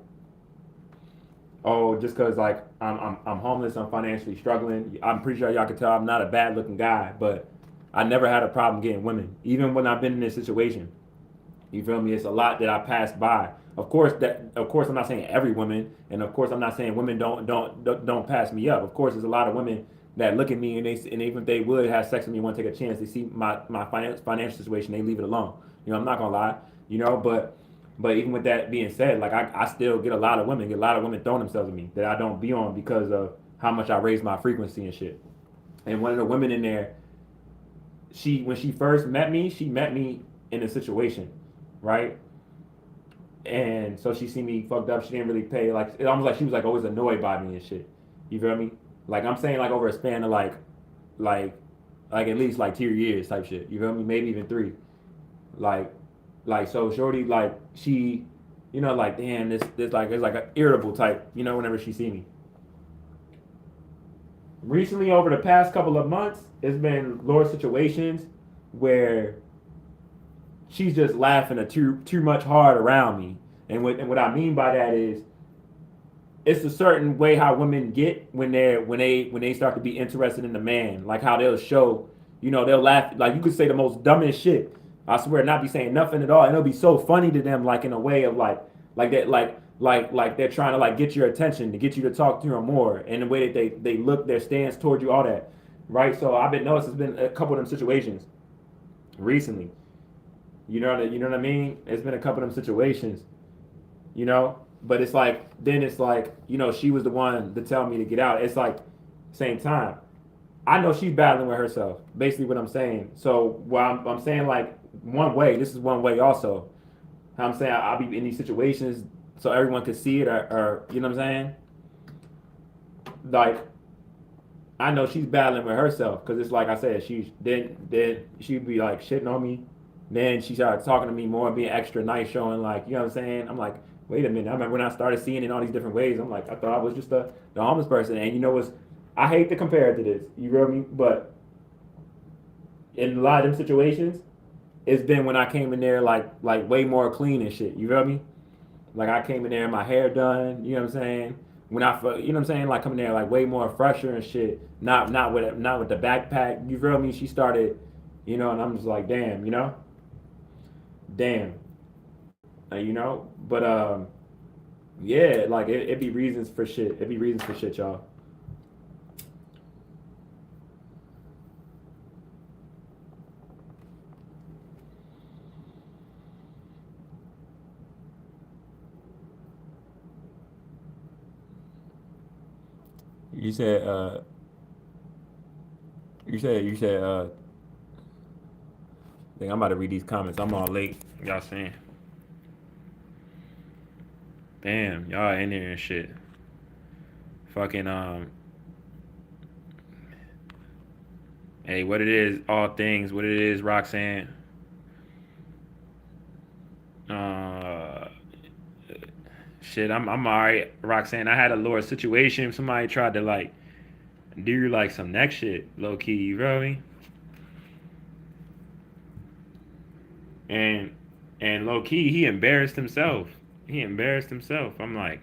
Speaker 1: oh, just because like I'm homeless, I'm financially struggling. I'm pretty sure y'all can tell I'm not a bad looking guy, but I never had a problem getting women, even when I've been in this situation. You feel me? It's a lot that I passed by. Of course, I'm not saying every woman, and of course, I'm not saying women don't pass me up. Of course, there's a lot of women that look at me and even if they would have sex with me, want to take a chance, they see my financial situation, they leave it alone. I'm not gonna lie. But even with that being said, like I still get a lot of women throwing themselves at me that I don't be on because of how much I raise my frequency and shit. And one of the women in there, when she first met me, she met me in a situation, right? And so she see me fucked up. She didn't really pay. Like it almost like she was like always annoyed by me and shit. You feel me? Like I'm saying like over a span of like at least like 2 years type shit. You feel me? Maybe even three. Like so shorty like she, like damn this like it's like an irritable type. Whenever she see me. recently over the past couple of months, it's been Lord situations where she's just laughing too much hard around me. And what I mean by that is it's a certain way how women get when they start to be interested in the man, like how they'll show, they'll laugh, like you could say the most dumbest shit. I swear, not be saying nothing at all, and it'll be so funny to them, like in a way of like that, like they're trying to like get your attention, to get you to talk to them more, and the way that they look, their stance towards you, all that, right? So I've been noticing it's been a couple of them situations recently. You know what I mean? It's been a couple of them situations, you know. But it's like then it's like she was the one to tell me to get out. It's like same time. I know she's battling with herself. Basically, what I'm saying. So while I'm saying like one way, this is one way also. How I'm saying I'll be in these situations so everyone can see it, or you know what I'm saying. Like I know she's battling with herself because it's like I said, then she'd be like shitting on me. Then she started talking to me more, being extra nice, showing like you know what I'm saying. I'm like, wait a minute. I remember when I started seeing it in all these different ways. I'm like, I thought I was just the homeless person, and what's I hate to compare it to this. You feel me? But in a lot of them situations, it's been when I came in there like way more clean and shit. You feel me? Like I came in there, my hair done. You know what I'm saying? When you know what I'm saying, like coming there like way more fresher and shit. Not with the backpack. You feel me? She started, and I'm just like, damn, damn, But yeah, like it be reasons for shit. It be reasons for shit, y'all. You said you said think I'm about to read these comments. I'm all late. Y'all saying, damn, y'all in there and shit. Fucking hey, what it is, all things, what it is, Roxanne. Uh, shit, I'm alright, Roxanne. I had a lower situation. Somebody tried to like do like some next shit, low key. You feel me? And low key, he embarrassed himself. He embarrassed himself. I'm like,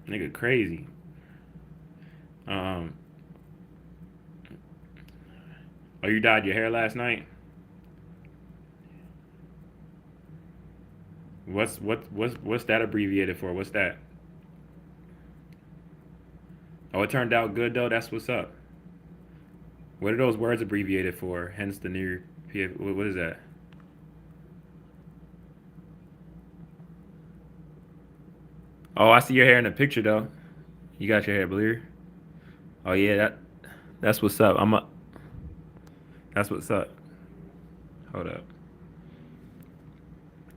Speaker 1: nigga, crazy. Um, oh, you dyed your hair last night? What's that abbreviated for? What's that? Oh, it turned out good though. That's what's up. What are those words abbreviated for? Hence the new. What is that? Oh, I see your hair in the picture though. You got your hair blue. Oh yeah, that's what's up. That's what's up. Hold up.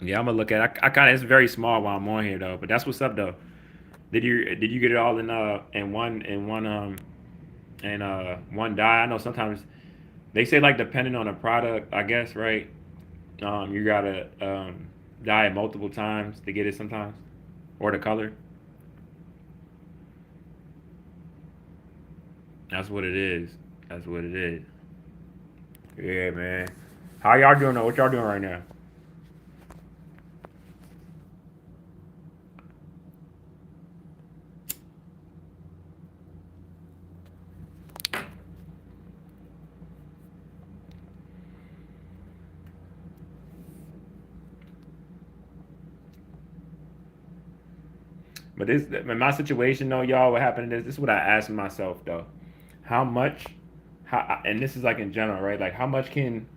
Speaker 1: Yeah, I'm gonna look at it. I kind of it's very small while I'm on here though, but that's what's up though. Did you get it all in one dye? I know sometimes they say like depending on the product, I guess, right? You gotta dye it multiple times to get it sometimes, or the color. That's what it is. That's what it is. Yeah, man. How y'all doing though? What y'all doing right now? But this, in my situation though, y'all, what happened is this is what I asked myself though. How much, and this is like in general, right? Like how much can,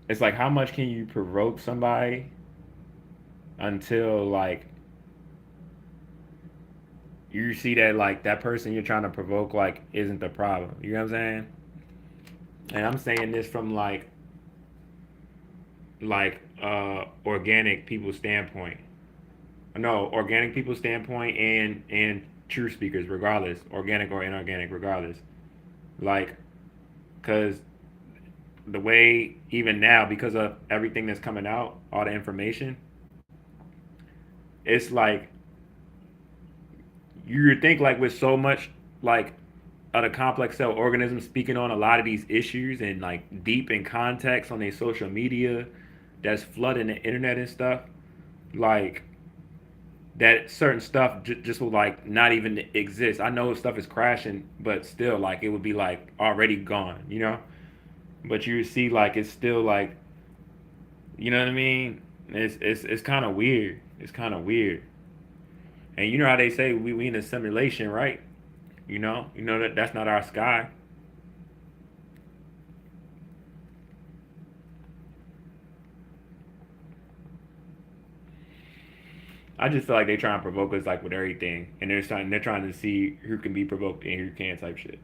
Speaker 1: it's like how much can you provoke somebody until like you see that like that person you're trying to provoke like isn't the problem. You know what I'm saying? And I'm saying this from organic people standpoint. No, organic people standpoint and true speakers, regardless, organic or inorganic, regardless. Like, cause the way even now because of everything that's coming out, all the information, it's like you would think like with so much like of the complex cell organisms speaking on a lot of these issues and like deep in context on their social media that's flooding the internet and stuff, like that certain stuff just will like not even exist. I know stuff is crashing, but still like it would be like already gone, you know? But you see like it's still like, you know what I mean? It's kind of weird. It's kind of weird. And you know how they say we in a simulation, right? You know that that's not our sky. I just feel like they trying to provoke us like with everything, and they're trying to see who can be provoked and who can't type shit.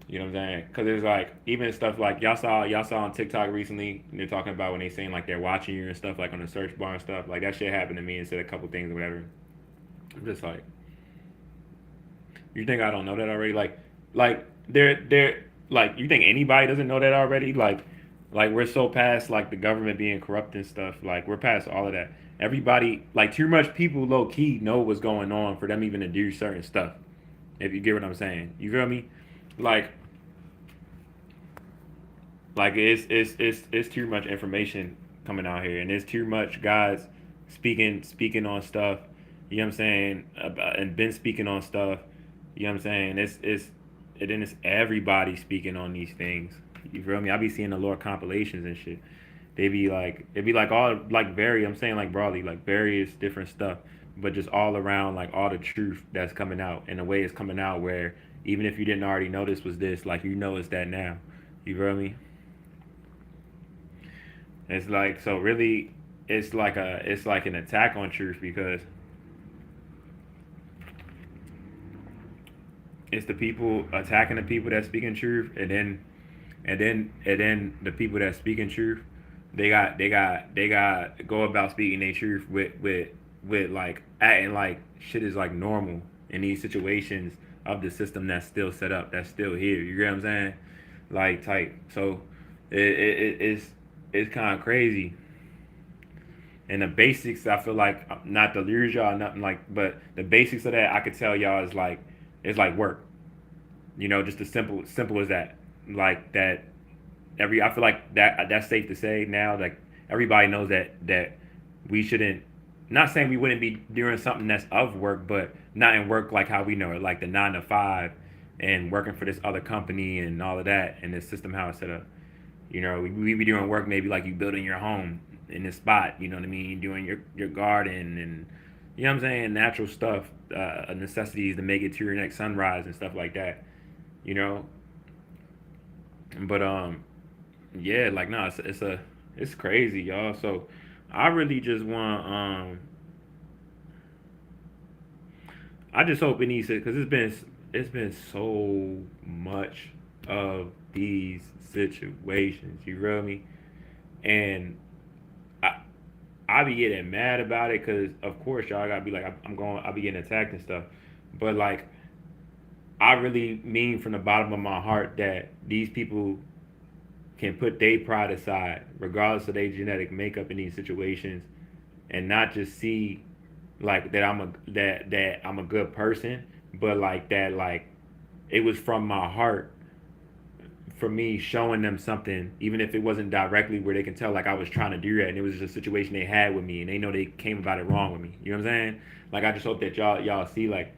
Speaker 1: You know what I'm saying? Because there's like even stuff like y'all saw on TikTok recently. And they're talking about when they saying like they're watching you and stuff like on the search bar and stuff like that shit happened to me and said a couple things or whatever. I'm just like, you think I don't know that already? Like they're like you think anybody doesn't know that already? Like we're so past like the government being corrupt and stuff. Like we're past all of that. Everybody like too much people low key know what's going on for them even to do certain stuff. If you get what I'm saying, you feel me? Like like it's too much information coming out here, and there's too much guys speaking on stuff. You know what I'm saying? And been speaking on stuff. You know what I'm saying? It's and then it's everybody speaking on these things. You feel me? I be seeing the Lord compilations and shit. They be like all like very I'm saying like broadly like various different stuff, but just all around like all the truth that's coming out and the way it's coming out where even if you didn't already know this was this, like you know it's that now. You feel me? It's like so really it's like an attack on truth because it's the people attacking the people that speaking truth and then the people that speaking truth they got go about speaking their truth with like acting like shit is like normal in these situations of the system that's still set up that's still here. You get what I'm saying? Like type so it's kind of crazy. And the basics, I feel like not to lose y'all, nothing like, but the basics of that I could tell y'all is like it's like work. You know, just as simple as that. Like that, I feel like that's safe to say now. Like everybody knows that we shouldn't. Not saying we wouldn't be doing something that's of work, but not in work like how we know it, like the 9 to 5, and working for this other company and all of that, and this system how it's set up. You know, we be doing work maybe like you building your home in this spot. You know what I mean? Doing your garden and you know what I'm saying, natural stuff, necessities to make it to your next sunrise and stuff like that. You know, but yeah, like no, it's crazy, y'all. So I really just want I just hope it needs to because it's been so much of these situations. You feel me? And I I be getting mad about it because of course y'all gotta be like I'm going I'll be getting attacked and stuff, but like I really mean from the bottom of my heart that these people can put their pride aside, regardless of their genetic makeup in these situations, and not just see like that I'm a good person, but like that like it was from my heart for me showing them something, even if it wasn't directly where they can tell like I was trying to do that, and it was just a situation they had with me, and they know they came about it wrong with me. You know what I'm saying? Like I just hope that y'all see like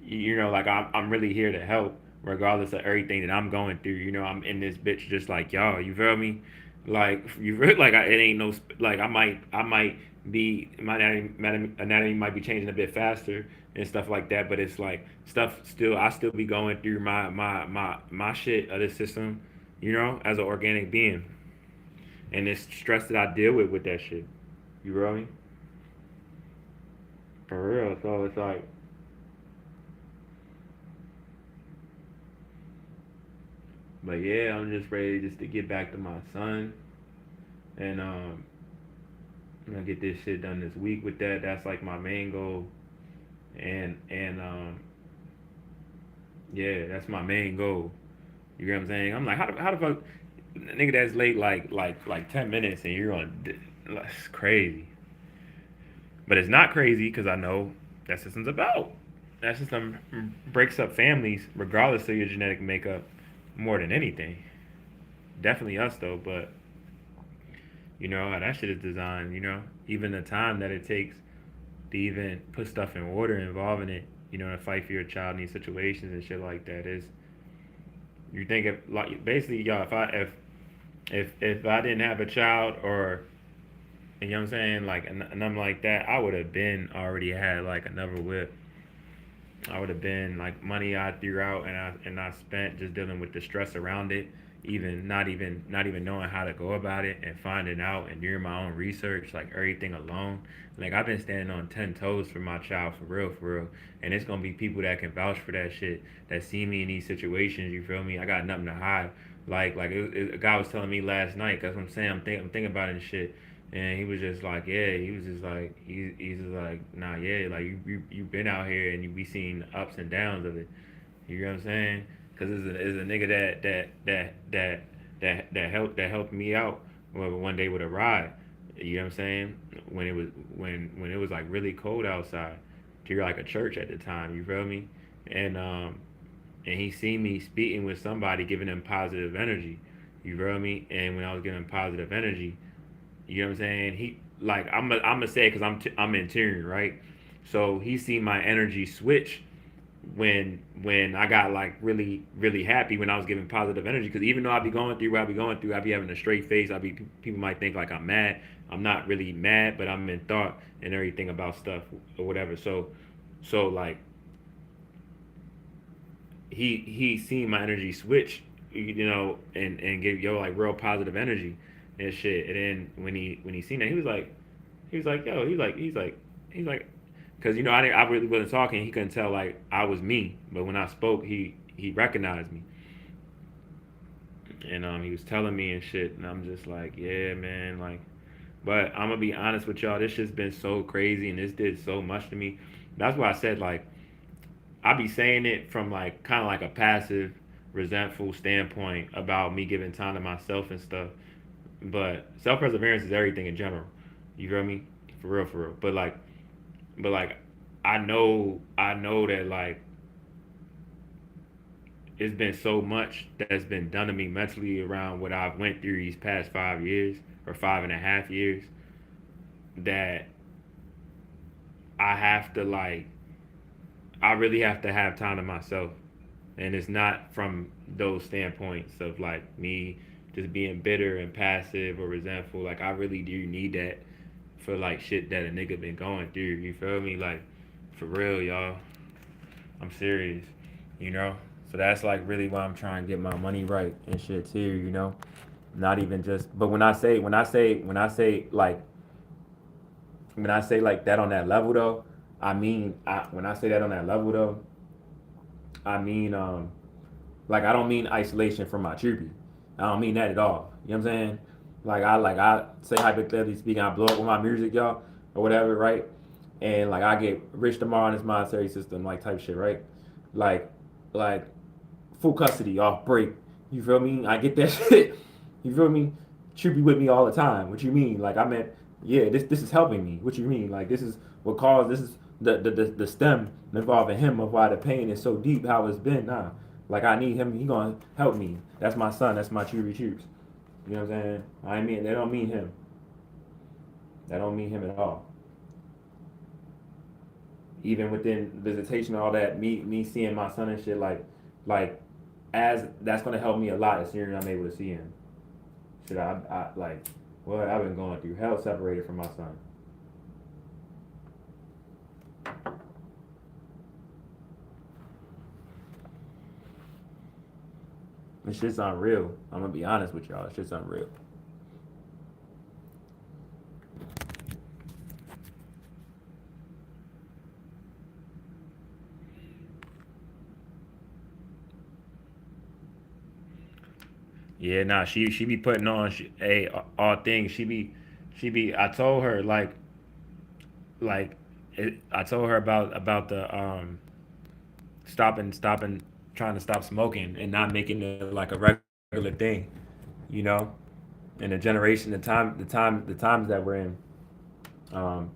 Speaker 1: you know, like I'm really here to help, regardless of everything that I'm going through. You know, I'm in this bitch just like y'all. You feel me? Like you feel like it ain't no like I might be my anatomy might be changing a bit faster and stuff like that, but it's like stuff still I still be going through my shit of this system. You know, as an organic being, and it's stress that I deal with that shit. You feel me? For real. So it's like, but yeah, I'm just ready just to get back to my son, and I'm gonna get this shit done this week with that. That's like my main goal, and yeah, that's my main goal. You get what I'm saying? I'm like, how the fuck, nigga, that's late like 10 minutes, and you're on. That's crazy, but it's not crazy because I know That system's about. That system breaks up families regardless of your genetic makeup more than anything. Definitely us though, but you know how that shit is designed. You know, even the time that it takes to even put stuff in order involving it. You know, to fight for your child in these situations and shit like that is. You think if like basically y'all if I didn't have a child or you know what I'm saying like and I'm like that I would have been already had like another whip. I would have been like money I threw out and I spent just dealing with the stress around it, even not even knowing how to go about it and finding out and doing my own research, like everything alone. Like I've been standing on 10 toes for my child for real, and it's gonna be people that can vouch for that shit that see me in these situations. You feel me? I got nothing to hide. A guy was telling me last night. That's what I'm saying. I'm thinking about it and shit. And he was just like, yeah, he was just like, he's just like, nah, yeah, like you been out here and you be seeing the ups and downs of it. You know what I'm saying? Because it's a nigga that helped me out one day with a ride. You know what I'm saying? When it was like really cold outside, to like a church at the time. You feel me? And and he seen me speaking with somebody, giving them positive energy. You feel me? And when I was giving positive energy, you know what I'm saying? He like I'm gonna say it because I'm in tune, right? So he seen my energy switch when I got like really happy when I was giving positive energy. Because even though I be going through what I be going through, I be having a straight face. I be people might think like I'm mad. I'm not really mad, but I'm in thought and everything about stuff or whatever. So like he seen my energy switch, you know, and give yo like real positive energy and shit. And then when he seen that, he was like, yo, he's like, because you know I really wasn't talking. He couldn't tell like I was me, but when I spoke, he recognized me, and he was telling me and shit, and I'm just like, yeah, man, like. But I'm gonna be honest with y'all. This shit's been so crazy, and this did so much to me. That's why I said like I be saying it from like kind of like a passive, resentful standpoint about me giving time to myself and stuff. But self perseverance is everything in general. You feel me? For real. But like, I know that like it's been so much that's been done to me mentally around what I've went through these past 5 years or 5.5 years that I have to like I really have to have time to myself. And it's not from those standpoints of like me just being bitter and passive or resentful. Like I really do need that for like shit that a nigga been going through. You feel me? Like for real, y'all. I'm serious. You know? So that's like really why I'm trying to get my money right and shit too, you know? Not even just but when I say like that on that level though, when I say that on that level though, I mean like I don't mean isolation from my troopy. I don't mean that at all. You know what I'm saying? Like I say hypothetically speaking, I blow up with my music, y'all, or whatever, right? And like I get rich tomorrow in this monetary system, like type shit, right? Like like full custody off break. You feel me? I get that shit. You feel me? Troopy with me all the time. What you mean? Like I meant, yeah, this is helping me. What you mean? Like this is the stem involving him of why the pain is so deep, how it's been. Nah. Like I need him, he gonna help me. That's my son, that's my Chewy Chews. You know what I'm saying? I mean they don't mean him. That don't mean him at all. Even within visitation and all that, me seeing my son and shit like as that's gonna help me a lot as soon as I'm able to see him. Shit I like well I've been going through hell separated from my son. This shit's unreal. I'm gonna be honest with y'all. This shit's unreal. Yeah, nah, she be putting on all things. She be. I told her like I told her about the stopping trying to stop smoking and not making it like a regular thing, you know. And the generation, the times that we're in, um,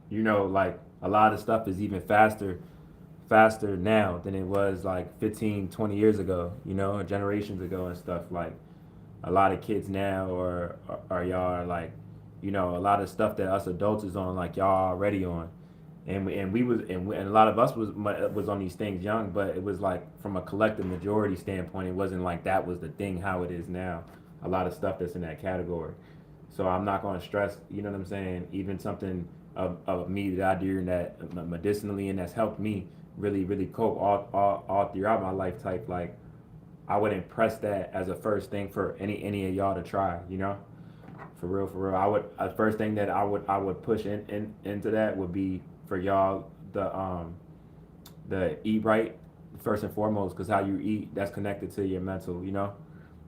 Speaker 1: you know, like a lot of stuff is even faster now than it was like 15, 20 years ago, you know, or generations ago and stuff. Like a lot of kids now or y'all are like, you know, a lot of stuff that us adults is on, like y'all already on. And a lot of us was on these things young, but it was like from a collective majority standpoint, it wasn't like that was the thing how it is now. A lot of stuff that's in that category. So I'm not going to stress, you know what I'm saying? Even something of me that I do and that medicinally and that's helped me really cope all throughout my life type. Like I wouldn't press that as a first thing for any of y'all to try, you know? For real, for real. I would first thing that I would push into that would be for y'all the eat right first and foremost, because how you eat, that's connected to your mental, you know?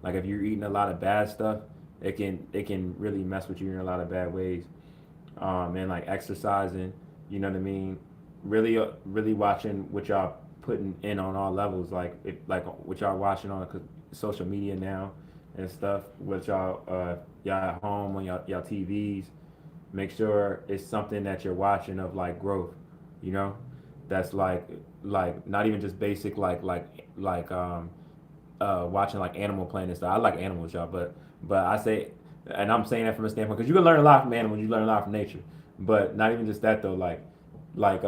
Speaker 1: Like if you're eating a lot of bad stuff, it can really mess with you in a lot of bad ways. And like exercising, you know what I mean? Really watching what y'all putting in on all levels, like what y'all watching on social media now and stuff. What y'all at home on y'all TVs. Make sure it's something that you're watching of like growth, you know, that's like not even just basic watching like Animal Planet stuff. I like animals, y'all, but I say, and I'm saying that from a standpoint because you can learn a lot from animals, you learn a lot from nature, but not even just that though. Like like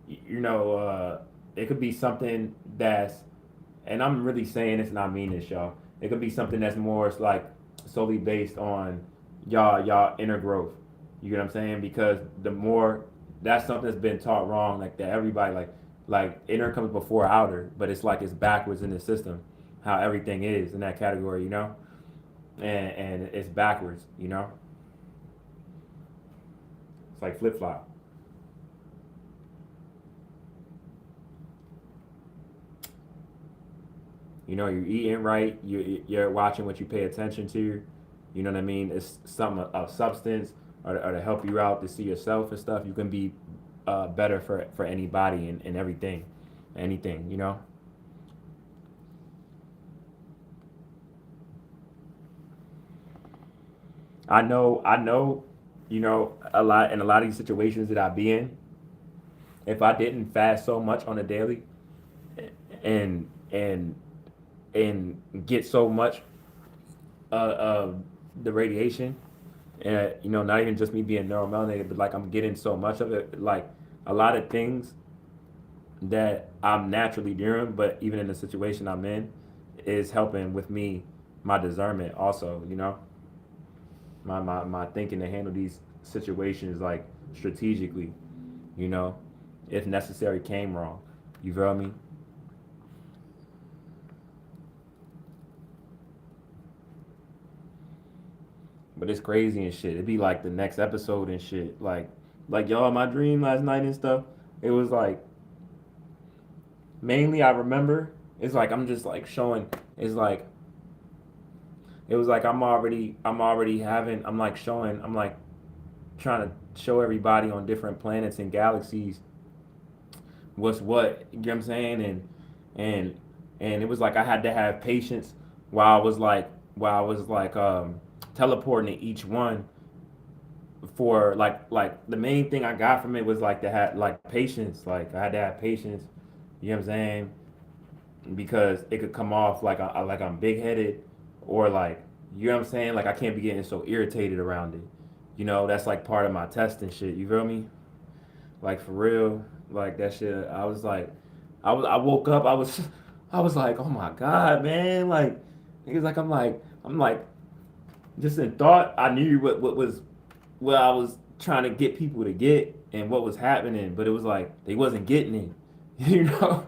Speaker 1: you know, it could be something that's, and I'm really saying this and I mean this, y'all. It could be something that's more like solely based on y'all inner growth. You get what I'm saying? Because the more that's something that's been taught wrong, like that everybody like inner comes before outer, but it's like it's backwards in the system, how everything is in that category, you know, and it's backwards, you know. It's like flip flop. You know, you're eating right. You're watching what you pay attention to. You know what I mean? It's some of substance or to help you out to see yourself and stuff. You can be better for anybody and everything, anything. You know. I know. You know, a lot in a lot of these situations that I be in. If I didn't fast so much on a daily, and and and get so much of the radiation, and you know, not even just me being neuromelanated, but like I'm getting so much of it, like a lot of things that I'm naturally doing, but even in the situation I'm in, is helping with me, my discernment also, you know, my thinking to handle these situations like strategically, you know, if necessary came wrong. You feel me? But it's crazy and shit. It'd be like the next episode and shit. Like y'all, my dream last night and stuff. It was like mainly I remember. It's like I'm just like showing. It's like it was like I'm already having. I'm like showing. I'm like trying to show everybody on different planets and galaxies what's what. You know what I'm saying? And and it was like I had to have patience while I was like teleporting to each one for like the main thing I got from it was like to have like patience. Like I had to have patience. You know what I'm saying? Because it could come off like like I'm big headed, or like you know what I'm saying. Like I can't be getting so irritated around it. You know that's like part of my test and shit. You feel me? Like for real. Like that shit. I was like, I woke up. I was like, oh my god, man. Like niggas like I'm like just in thought. I knew what I was trying to get people to get and what was happening, but it was like they wasn't getting it. You know,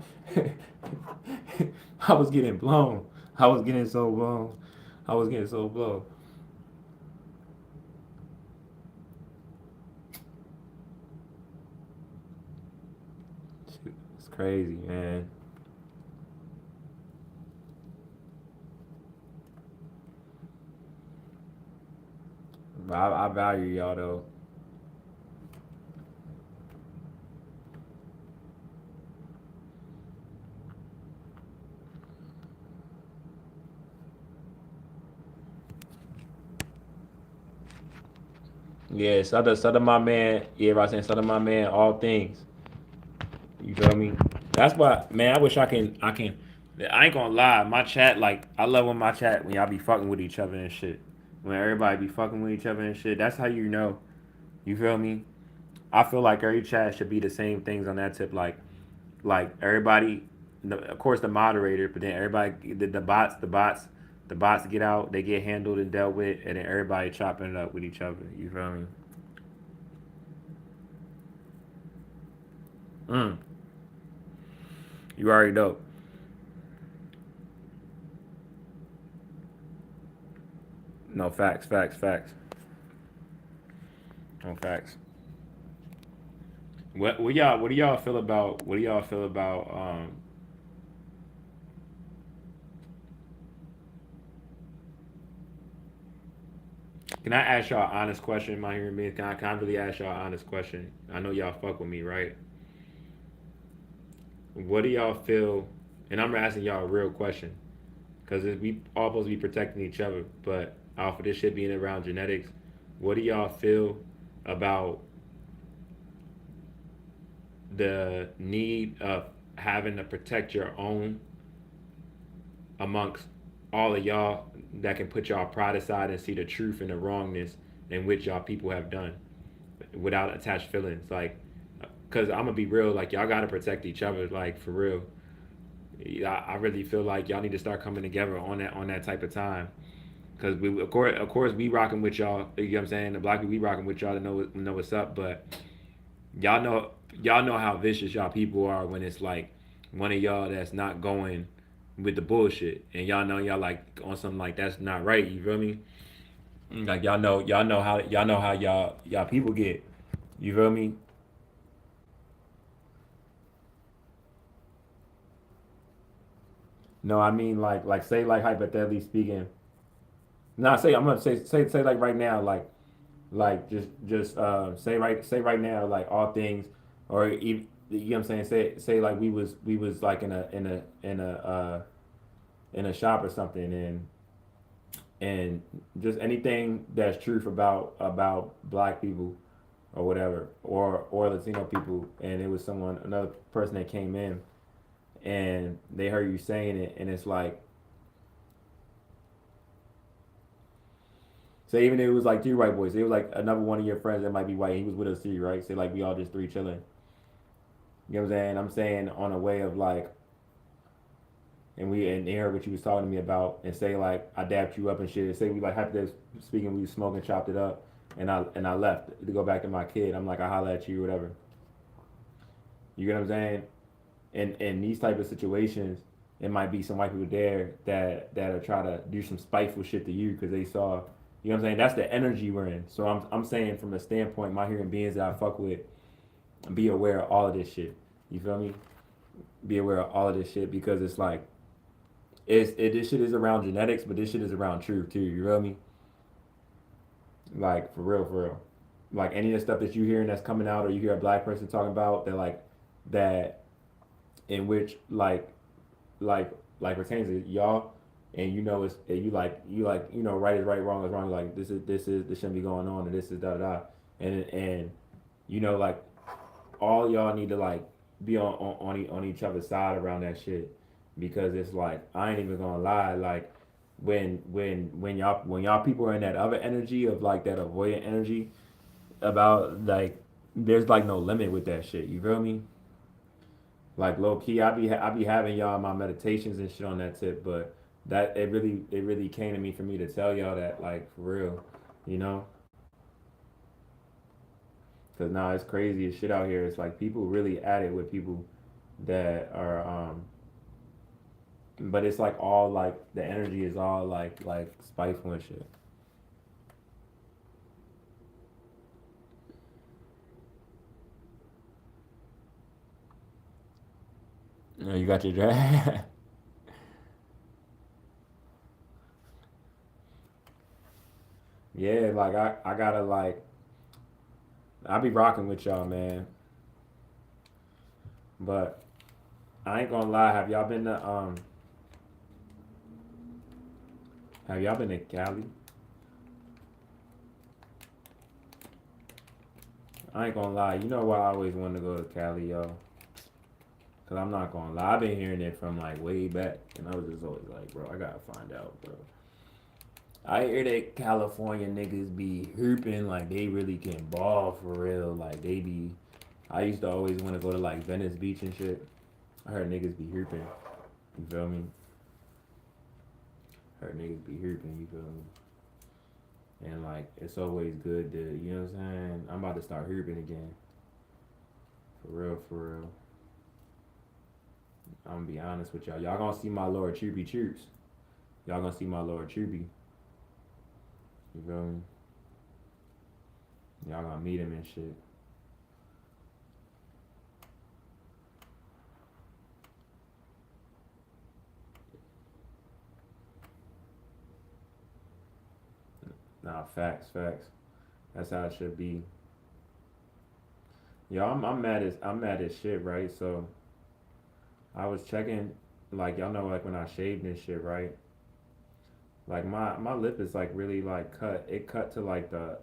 Speaker 1: I was getting blown. I was getting so blown. I was getting so blown. It's crazy, man. But I value y'all though. Yeah, Southern my man. Yeah, right saying Southern my man. All things. You feel me? That's why, man. I wish I can. I ain't gonna lie. My chat, like, I love when my chat when y'all be fucking with each other and shit. When everybody be fucking with each other and shit. That's how you know. You feel me? I feel like every chat should be the same things on that tip. Like everybody, of course the moderator, but then everybody, the bots get out. They get handled and dealt with, and then everybody chopping it up with each other. You feel me? Mm, you already know. No facts, facts, facts. No facts. What do y'all feel about what do y'all feel about can I ask y'all an honest question, my human beings? Can I really ask y'all an honest question? I know y'all fuck with me, right? What do y'all feel, and I'm asking y'all a real question, because we all supposed to be protecting each other, but off of this shit being around genetics, what do y'all feel about the need of having to protect your own amongst all of y'all that can put y'all pride aside and see the truth and the wrongness in which y'all people have done without attached feelings? Like, because I'm gonna be real, like, y'all gotta protect each other, like, for real. I really feel like y'all need to start coming together on that type of time. Because we, of course, we rocking with y'all. You know what I'm saying? The black people, we rocking with y'all to know what's up. But y'all know y'all know how vicious y'all people are when it's like one of y'all that's not going with the bullshit, and y'all know y'all like on something like that's not right. You feel me? Like y'all know how y'all people get. You feel me? No, I mean like say like hypothetically speaking. Nah, say I'm gonna say like right now like just say right now like all things or even, you know what I'm saying, say like we was like in a shop or something, and just anything that's truth about black people or whatever or Latino people, and it was someone another person that came in and they heard you saying it, and it's like, say even if it was like three white boys, it was like another one of your friends that might be white, he was with us too, right? Say like we all just three chilling. You know what I'm saying? I'm saying on a way of like, and they heard what you was talking to me about, and say like I dapped you up and shit. Say we like hypothetically speaking, we was smoking, chopped it up, and I left to go back to my kid. I'm like I holla at you or whatever. You get what I'm saying? And in these type of situations, it might be some white people there that'll try to do some spiteful shit to you because they saw. You know what I'm saying? That's the energy we're in. So I'm saying from a standpoint, my human beings that I fuck with, be aware of all of this shit. You feel me? Be aware of all of this shit because it's like this shit is around genetics, but this shit is around truth too. You feel me? Like for real, for real. Like any of the stuff that you hearing that's coming out, or you hear a black person talking about that, like that, in which like like pertains to y'all, and you know it's you know right is right, wrong is wrong. Like this shouldn't be going on, and this is da da, and you know like all y'all need to like be on each other's side around that shit, because it's like I ain't even gonna lie, like when y'all people are in that other energy of like that avoidant energy about like there's like no limit with that shit. You feel me? Like low key, I be having y'all my meditations and shit on that tip, but that it really came to me for me to tell y'all that like for real, you know. Cause now it's crazy as shit out here. It's like people really at it with people that are but it's like all like the energy is all like spiteful and shit. You, know, you got your drag. Yeah, like I gotta like I be rocking with y'all, man. But I ain't gonna lie. Have y'all been to Cali? I ain't gonna lie. You know why I always wanted to go to Cali, yo? Cause I'm not gonna lie. I've been hearing it from like way back, and I was just always like, bro, I gotta find out, bro. I hear that California niggas be hooping like they really can ball for real. Like they be. I used to always want to go to like Venice Beach and shit. I heard niggas be hooping. You feel me? Heard niggas be hooping. You feel me? And like it's always good to, you know what I'm saying? I'm about to start hooping again. For real, for real. I'm gonna be honest with y'all. Y'all gonna see my Lord Troopy Troops. Y'all gonna see my Lord Troopy. You feel me? Y'all gonna meet him and shit. Nah, facts, facts. That's how it should be. Yo, I'm mad as shit, right? So I was checking, like y'all know, like when I shaved and shit, right? Like my lip is like really like cut. It cut to like the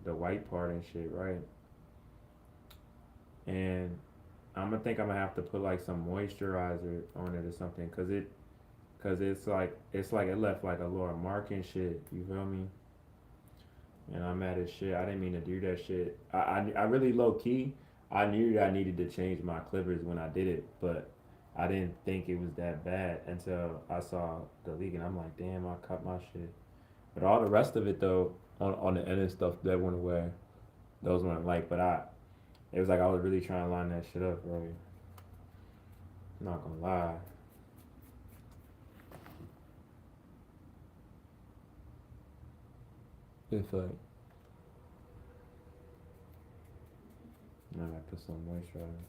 Speaker 1: white part and shit, right? And I'm gonna have to put like some moisturizer on it or something, cause it's like it left like a little mark and shit. You feel me? And I'm mad as shit. I didn't mean to do that shit. I really low key. I knew that I needed to change my clippers when I did it, but I didn't think it was that bad until I saw the leak, and I'm like, damn, I cut my shit. But all the rest of it though, on the end and stuff, that went away. Those weren't like, but it was like I was really trying to line that shit up, right? I'm not gonna lie. It's like, I gotta put some moisturizer.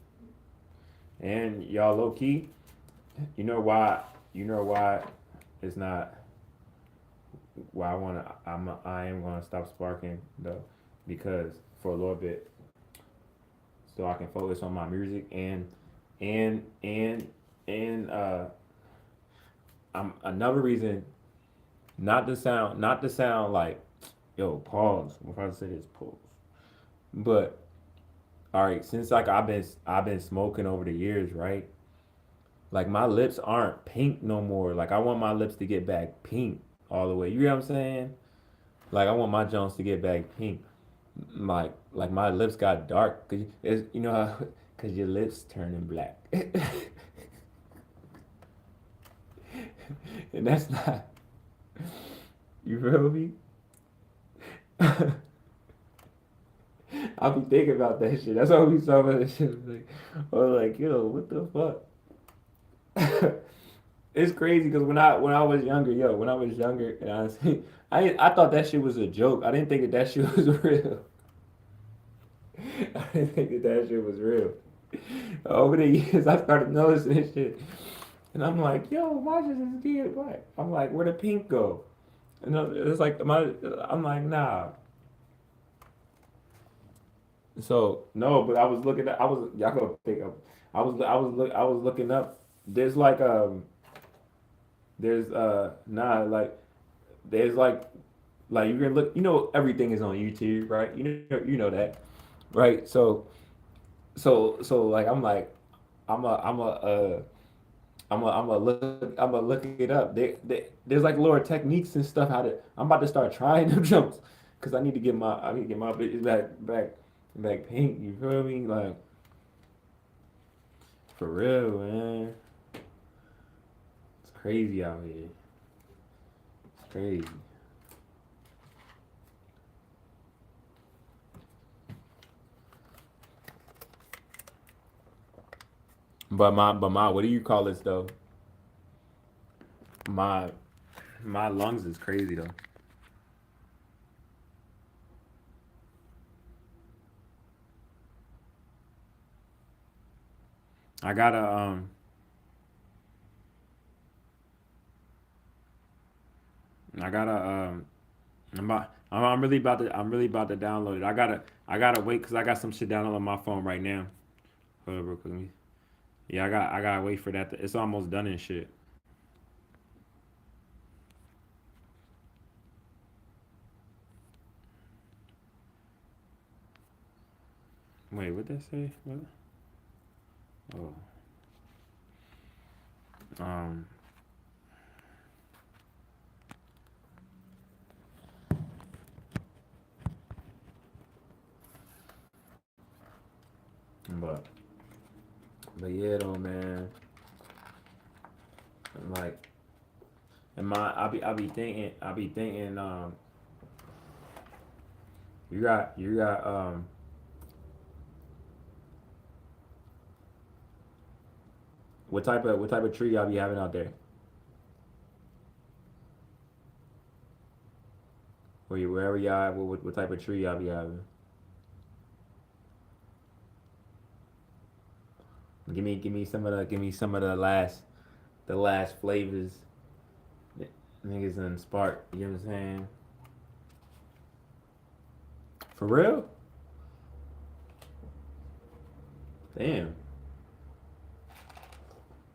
Speaker 1: And y'all low key, you know why? You know why it's not why I am gonna stop sparking though, because for a little bit, so I can focus on my music and and and I'm another reason not to sound like yo pause. I'm trying to say this pause, but all right, since like I've been smoking over the years, right? Like my lips aren't pink no more. Like I want my lips to get back pink all the way. You know what I'm saying? Like I want my Jones to get back pink. Like my lips got dark. Cause it's, you know how, cause your lips turning black, and that's not. You feel me? I be thinking about that shit. That's why we saw about that shit. I was like, yo, what the fuck? It's crazy because when I was younger, yo, when I was younger, and honestly, I thought that shit was a joke. I didn't think that shit was real. I didn't think that shit was real. Over the years, I started noticing this shit, and I'm like, yo, why is this kid black? I'm like, where the pink go? And it's like I'm like, nah. So no, but I was looking at, I was y'all gonna think of, I was looking up. There's like there's nah there's like you can look, you know, everything is on YouTube, right? You know that, right? So like I'm a I'm a look it up. There's like little techniques and stuff how to. I'm about to start trying them jumps because I need to get my bitches back pink. You feel me? Like for real, man. It's crazy out here. It's crazy. But my what do you call this though? My my lungs is crazy though. I gotta I gotta I'm really about to download it. I gotta wait because I got some shit downloaded on my phone right now. Hold up real quick. Yeah, I gotta wait for that. It's almost done and shit. Wait, what that say? What? Oh, um, but but yeah though, man. Like, I be thinking, you got what type of tree y'all be having out there? Wherever y'all at, what type of tree y'all be having? Give me some of the last flavors. Niggas in spark. You know what I'm saying? For real? Damn.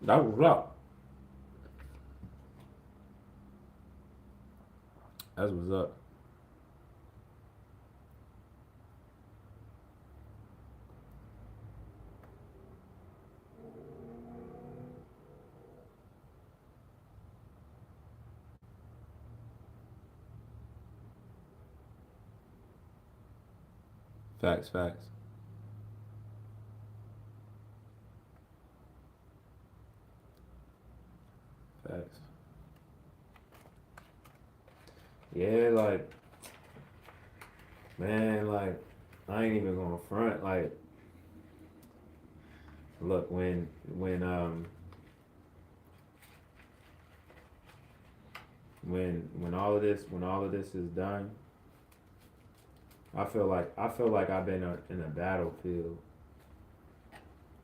Speaker 1: That was up. That's what's up. Facts, facts, facts. Yeah, like, man, like, I ain't even gonna front. Like, look, when all of this is done, I feel like I've been in a battlefield.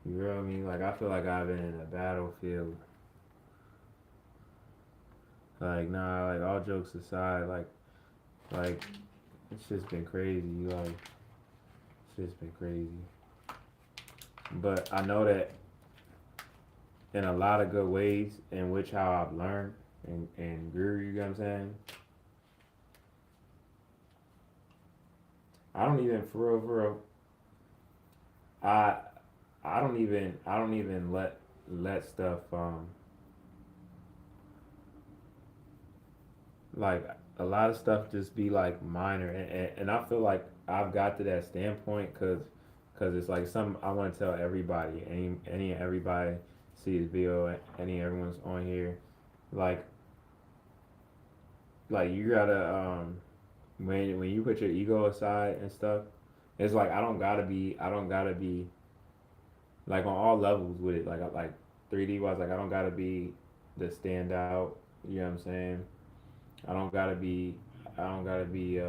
Speaker 1: You know what I mean? Like, I feel like I've been in a battlefield. Like, nah, like all jokes aside, like it's just been crazy. Like, it's just been crazy. But I know that in a lot of good ways in which how I've learned and grew, you know what I'm saying? I don't even for real, I I don't even let stuff like a lot of stuff just be like minor and I feel like I've got to that standpoint cause it's like some I want to tell everybody any everybody see this video any everyone's on here like you gotta when you put your ego aside and stuff it's like I don't gotta be like on all levels with it like 3D wise like I don't gotta be the standout you know what I'm saying I don't gotta be I don't gotta be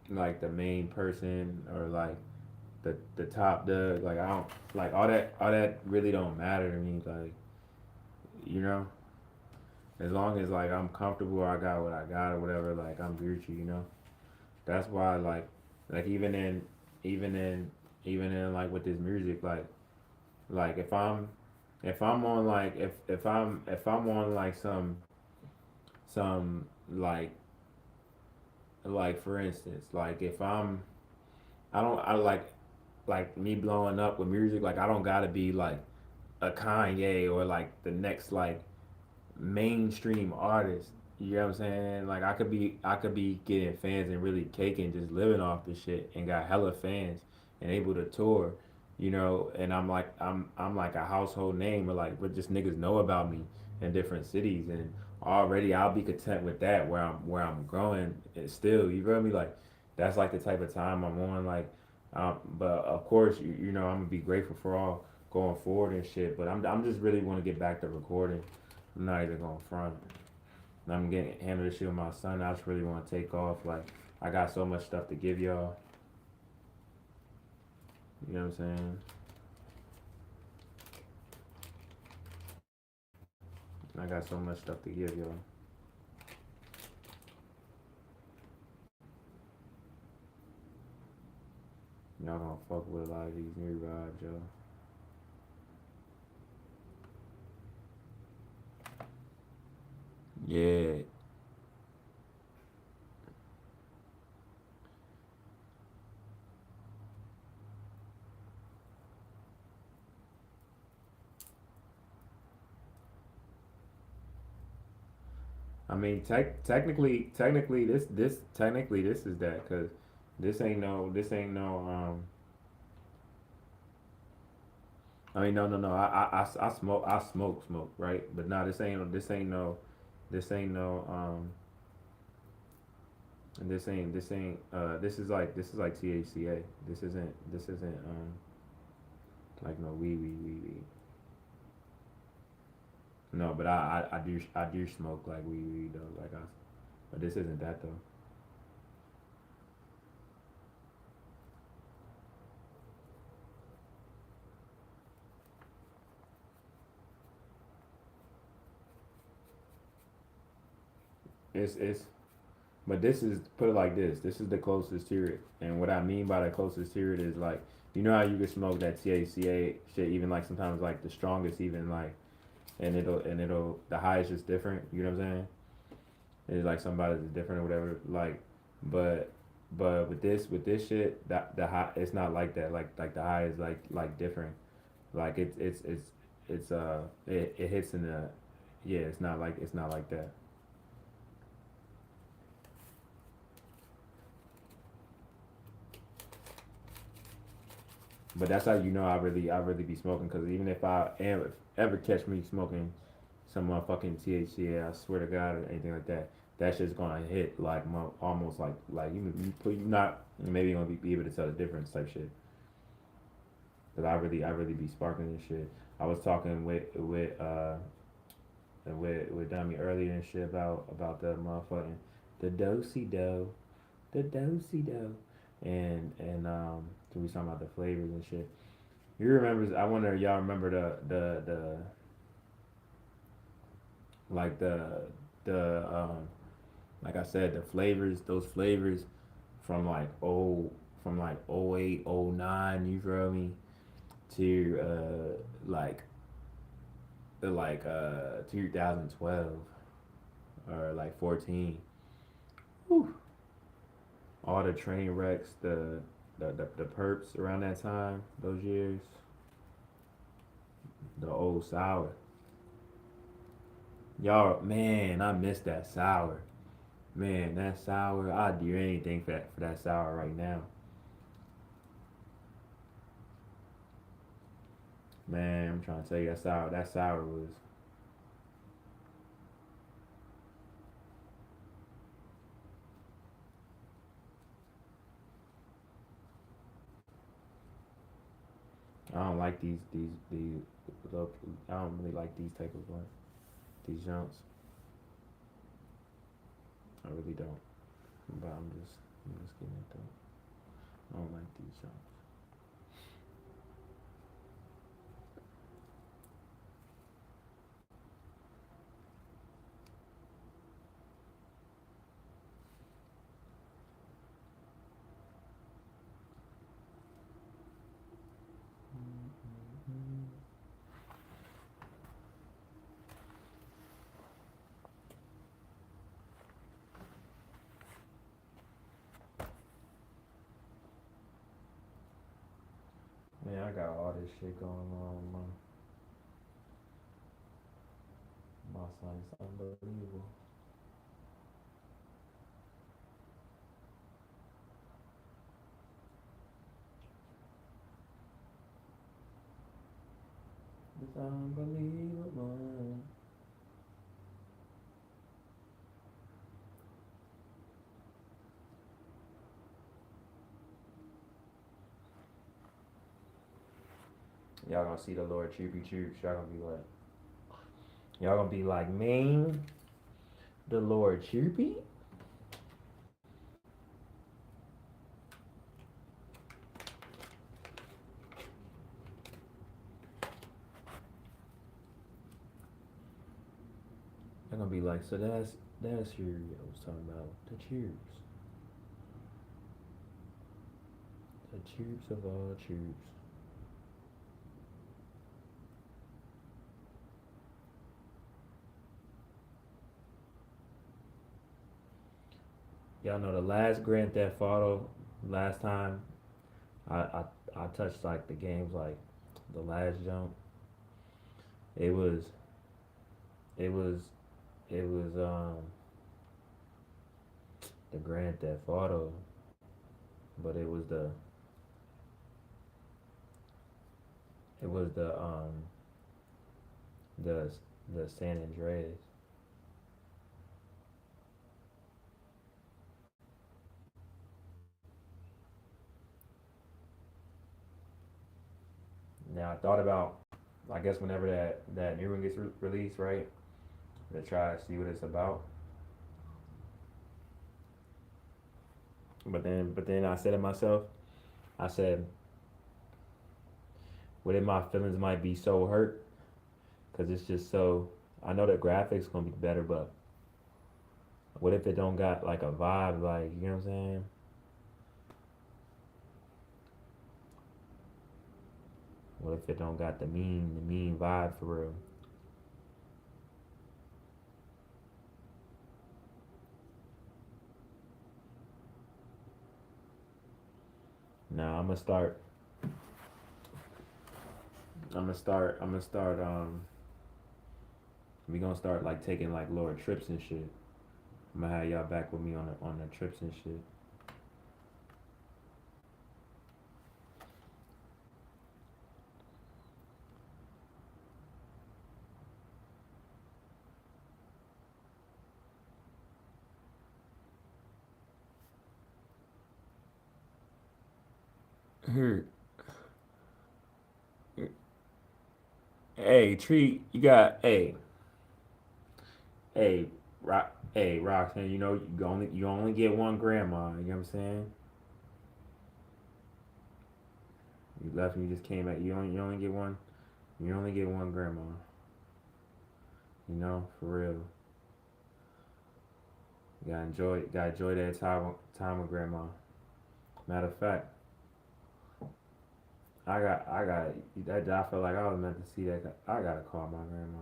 Speaker 1: like the main person or like the top dog. Like I don't like all that really don't matter to me. Like you know, as long as like I'm comfortable, or I got what I got or whatever. Like I'm Gucci, you know. That's why like even in even in like with this music like if I'm on like if I'm on like some like for instance like if I don't I like me blowing up with music like I don't gotta be like a Kanye or like the next like mainstream artist. You know what I'm saying? Like I could be getting fans and really caking just living off the shit and got hella fans and able to tour, you know, and I'm like a household name or like what just niggas know about me in different cities and already I'll be content with that where I'm growing and still, you feel me? Like that's like the type of time I'm on like but of course you know I'm gonna be grateful for all going forward and shit, but I'm just really want to get back to recording. I'm not even gonna front. I'm getting handle this shit with my son. I just really want to take off. Like I got so much stuff to give y'all. You know what I'm saying? I got so much stuff to give y'all. Y'all gonna fuck with a lot of these new vibes, yo. Yeah, I mean, technically this is that because this ain't no I mean no I smoke right, but nah, this ain't no and this is like THCA. This isn't like no weed. No, but I do smoke like weed though. But this isn't that though. It's but this is put it like this. This is the closest to it, and what I mean by the closest to it is like you know how you can smoke that THCA shit, even like sometimes like the strongest, even like and it'll the high is just different. You know what I'm saying? It's like somebody's different or whatever. Like, but with this shit, that the high it's not like that. Like the high is like different. Like it hits in the yeah. It's not like that. But that's how you know I really be smoking because even if I ever catch me smoking some motherfucking THC, I swear to God or anything like that, that shit's gonna hit like almost like you put you not maybe gonna be able to tell the difference type shit. Cause I really be sparking this shit. I was talking with Dummy earlier and shit about the motherfucking the dosey dough, the dosey dough, and so we talking about the flavors and shit. You remember? I wonder if y'all remember the like the like I said the flavors those flavors from like from like oh 08 oh 09 you feel me to like 2012 or like 14. Whew. All the train wrecks, the perps around that time, those years, the old sour. Y'all, man, I miss that sour. Man, that sour, I'd do anything for that sour right now. Man, I'm trying to tell you that sour was. I don't like these. I don't really like these type of these jumps. I really don't. But I'm just getting it though. I don't like these jumps. Man, I got all this shit going on. My son is unbelievable. It's unbelievable. Y'all gonna see the Lord Chirpy Chirps. Y'all gonna be like, man, the Lord Chirpy? They're gonna be like, so that's who I was talking about. The Chirps. The Chirps of all Chirps. Y'all know the last Grand Theft Auto, last time I I, I touched like the games like the last jump. It was it was it was the Grand Theft Auto, but it was the the San Andreas. Now I thought about, I guess whenever that new one gets released, right? To try to see what it's about. But then I said to myself, I said, what if my feelings might be so hurt? Cause it's just so. I know the graphics gonna be better, but what if it don't got like a vibe? Like you know what I'm saying? What if it don't got the mean vibe for real? Now I'm gonna start. I'm gonna start. I'm gonna start. We gonna start like taking like lower trips and shit. I'm gonna have y'all back with me on the trips and shit. Here, hey, treat you got. Hey, rock. Hey, Roxanne. You know you only get one grandma. You know what I'm saying? You left and you just came back. You only get one. You only get one grandma. You know, for real. You gotta enjoy that time with grandma. Matter of fact, I got that. I felt like I was meant to see that. I gotta call my grandma.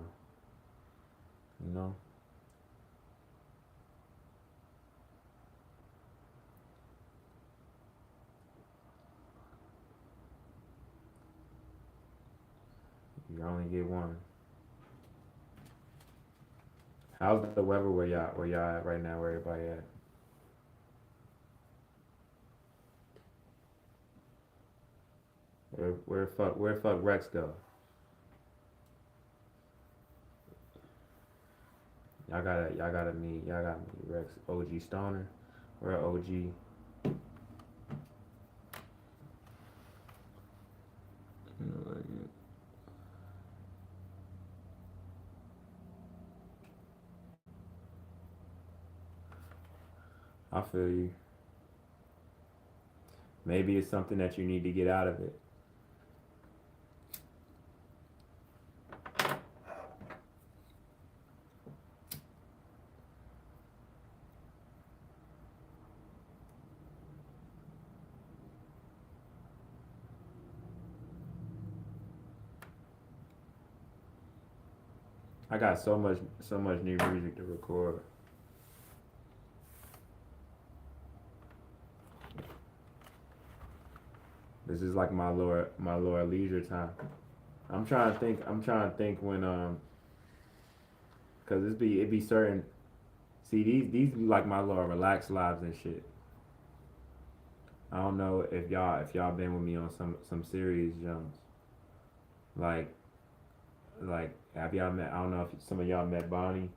Speaker 1: You know, you only get one. How's the weather where y'all at right now? Where everybody at? Where fuck Rex go? Y'all gotta meet Rex. OG Stoner. Where OG? You know, like, I feel you. Maybe it's something that you need to get out of it. I got so much new music to record. This is like my lower leisure time. I'm trying to think when cause it be certain. See these be like my little relaxed lives and shit. I don't know if y'all been with me on some serious jumps. Like have y'all met? I don't know if some of y'all met Bonnie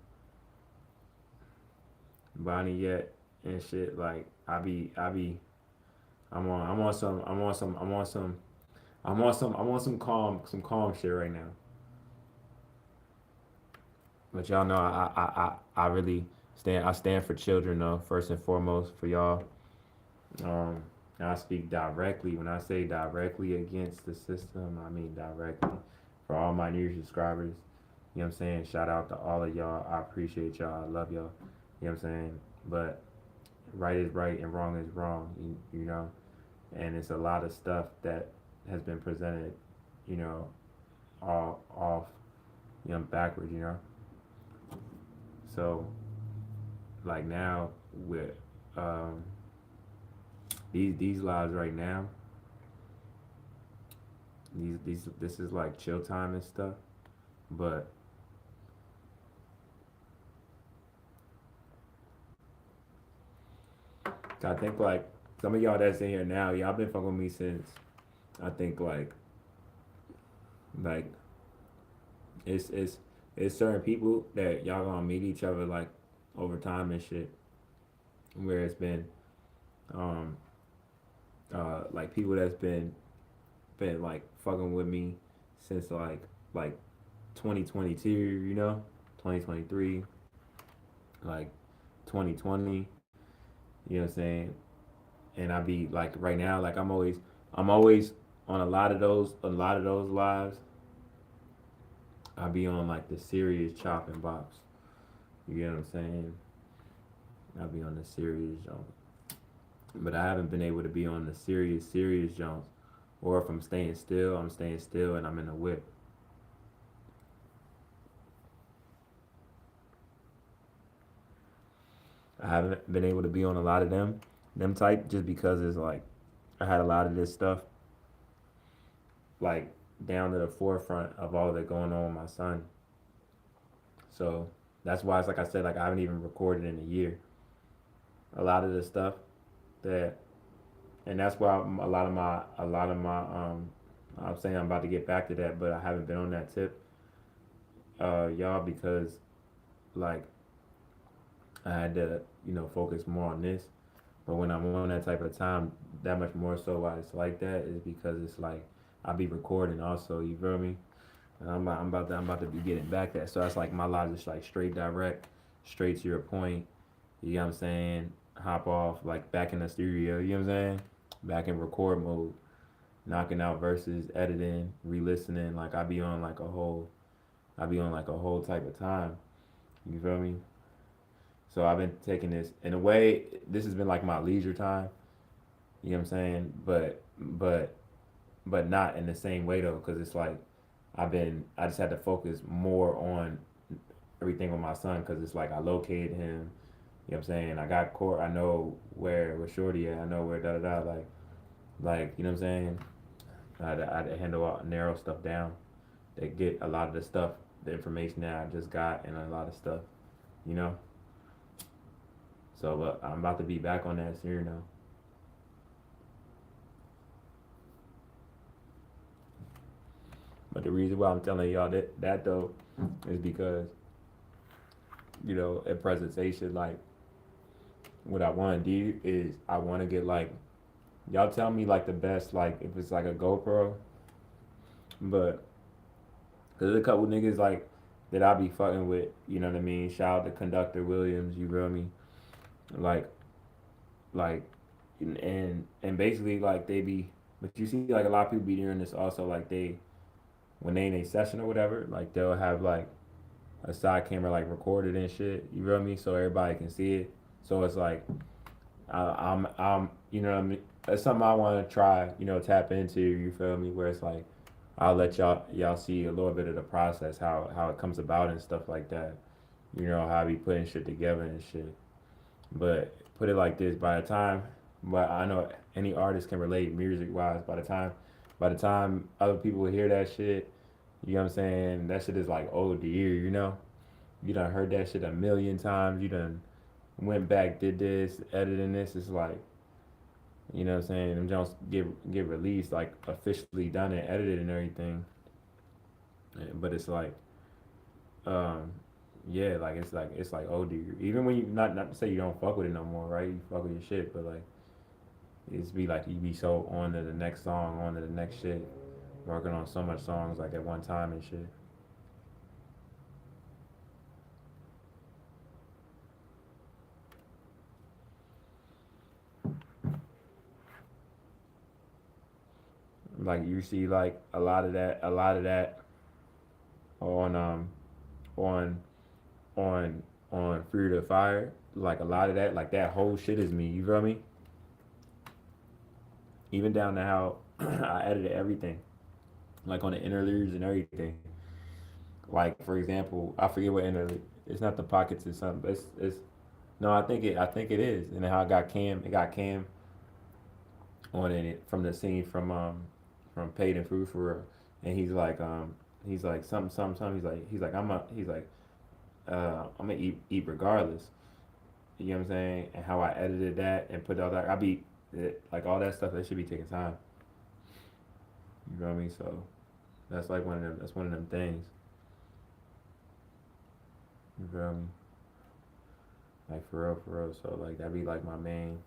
Speaker 1: yet and shit. Like I be I'm on some calm shit right now. But y'all know I really stand for children though first and foremost for y'all. Um, I speak directly. When I say directly against the system, I mean directly for all my new subscribers. You know what I'm saying? Shout out to all of y'all. I appreciate y'all. I love y'all. You know what I'm saying? But right is right and wrong is wrong. You know, and it's a lot of stuff that has been presented. You know, all off. You know, backwards. You know, so like now with um, these lives right now, this is like chill time and stuff. But I think like some of y'all that's in here now, y'all been fucking with me since I think like it's it's it's certain people that y'all gonna meet each other like over time and shit. Where it's been um like people that's been like fucking with me since like 2022, 2023, like 2020, you know what I'm saying? And I be like right now, like I'm always on a lot of those lives. I be on like the serious chopping box. You get what I'm saying? I be on the serious jump. But I haven't been able to be on the serious jumps. Or if I'm staying still and I'm in the whip. I haven't been able to be on a lot of them type, just because it's like I had a lot of this stuff like down to the forefront of all that going on with my son. So that's why it's like I said, like I haven't even recorded in a year. A lot of the stuff that, and that's why I'm saying I'm about to get back to that, but I haven't been on that tip, y'all, because like I had to, focus more on this. But when I'm on that type of time, that much more so why it's like that is because it's like I'll be recording also. You feel me? And I'm about to be getting back that. So that's like my life is like straight direct, straight to your point. You know what I'm saying? Hop off like back in the studio. You know what I'm saying? Back in record mode, knocking out verses, editing, re-listening. Like I be on like a whole type of time. You feel me? So I've been taking this in a way. This has been like my leisure time. You know what I'm saying? But not in the same way though, because it's like I just had to focus more on everything with my son, because it's like I located him. You know what I'm saying? I got court. I know where Shorty at. I know where da da da. Like you know what I'm saying? I had to handle narrow stuff down. They get a lot of the stuff, the information that I just got, and a lot of stuff. You know. So, but I'm about to be back on that here now. But the reason why I'm telling y'all that though is because at presentation, like what I want to do is I want to get like y'all tell me like the best, like if it's like a GoPro, but cause there's a couple niggas like that I be fucking with, you know what I mean? Shout out to Conductor Williams, you feel me? Like like and basically like they be, but you see like a lot of people be doing this also, like they when they in a session or whatever, like they'll have like a side camera like recorded and shit. You feel me? So everybody can see it. So it's like I'm you know what I mean. It's something I want to try. Tap into. You feel me? Where it's like I'll let y'all see a little bit of the process, how it comes about and stuff like that. How I be putting shit together and shit. But put it like this: but I know any artist can relate music wise. By the time other people hear that shit, you know what I'm saying? That shit is like old to you. You done heard that shit a million times. You done went back, did this, editing this. It's like, you know what I'm saying? Them Jones get released, like officially done and edited and everything. But it's like, um, yeah, like it's like oh dude. Even when you not to say you don't fuck with it no more, right? You fuck with your shit, but like it's be like you be so on to the next song, on to the next shit, working on so much songs like at one time and shit. Like you see like a lot of that on on on Fear the Fire. Like a lot of that, like that whole shit is me. You feel me? Even down to how I edited everything, like on the interludes and everything. Like for example, I forget what interlude. It's not the pockets. It's something. It's no. I think it is. And then how I got Cam. It got Cam on in it from the scene from Paid and Food for Real. And he's like something. He's like I'm gonna eat regardless. You know what I'm saying? And how I edited that and put all that. Like all that stuff. That should be taking time. You know what I mean? So that's like one of them. That's one of them things. You feel me? Like for real, for real. So like that'd be like my main.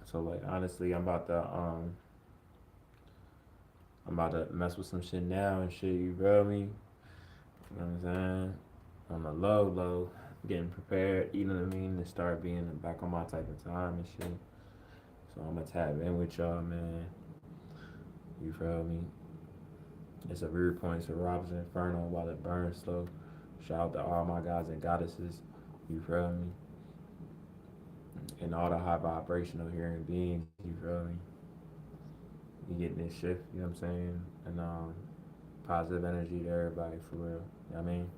Speaker 1: So like honestly, I'm about to mess with some shit now and shit. You feel me? You know what I'm saying? On the low, low, getting prepared. You know what I mean? To start being back on my type of time and shit. So I'm gonna tap in with y'all, man. You feel me? It's a weird point. It's a RoBs Inferno while it burns slow. Shout out to all my guys and goddesses. You feel me? And all the high vibrational human beings. You feel me? You getting this shift. You know what I'm saying? And positive energy to everybody for real. You know what I mean?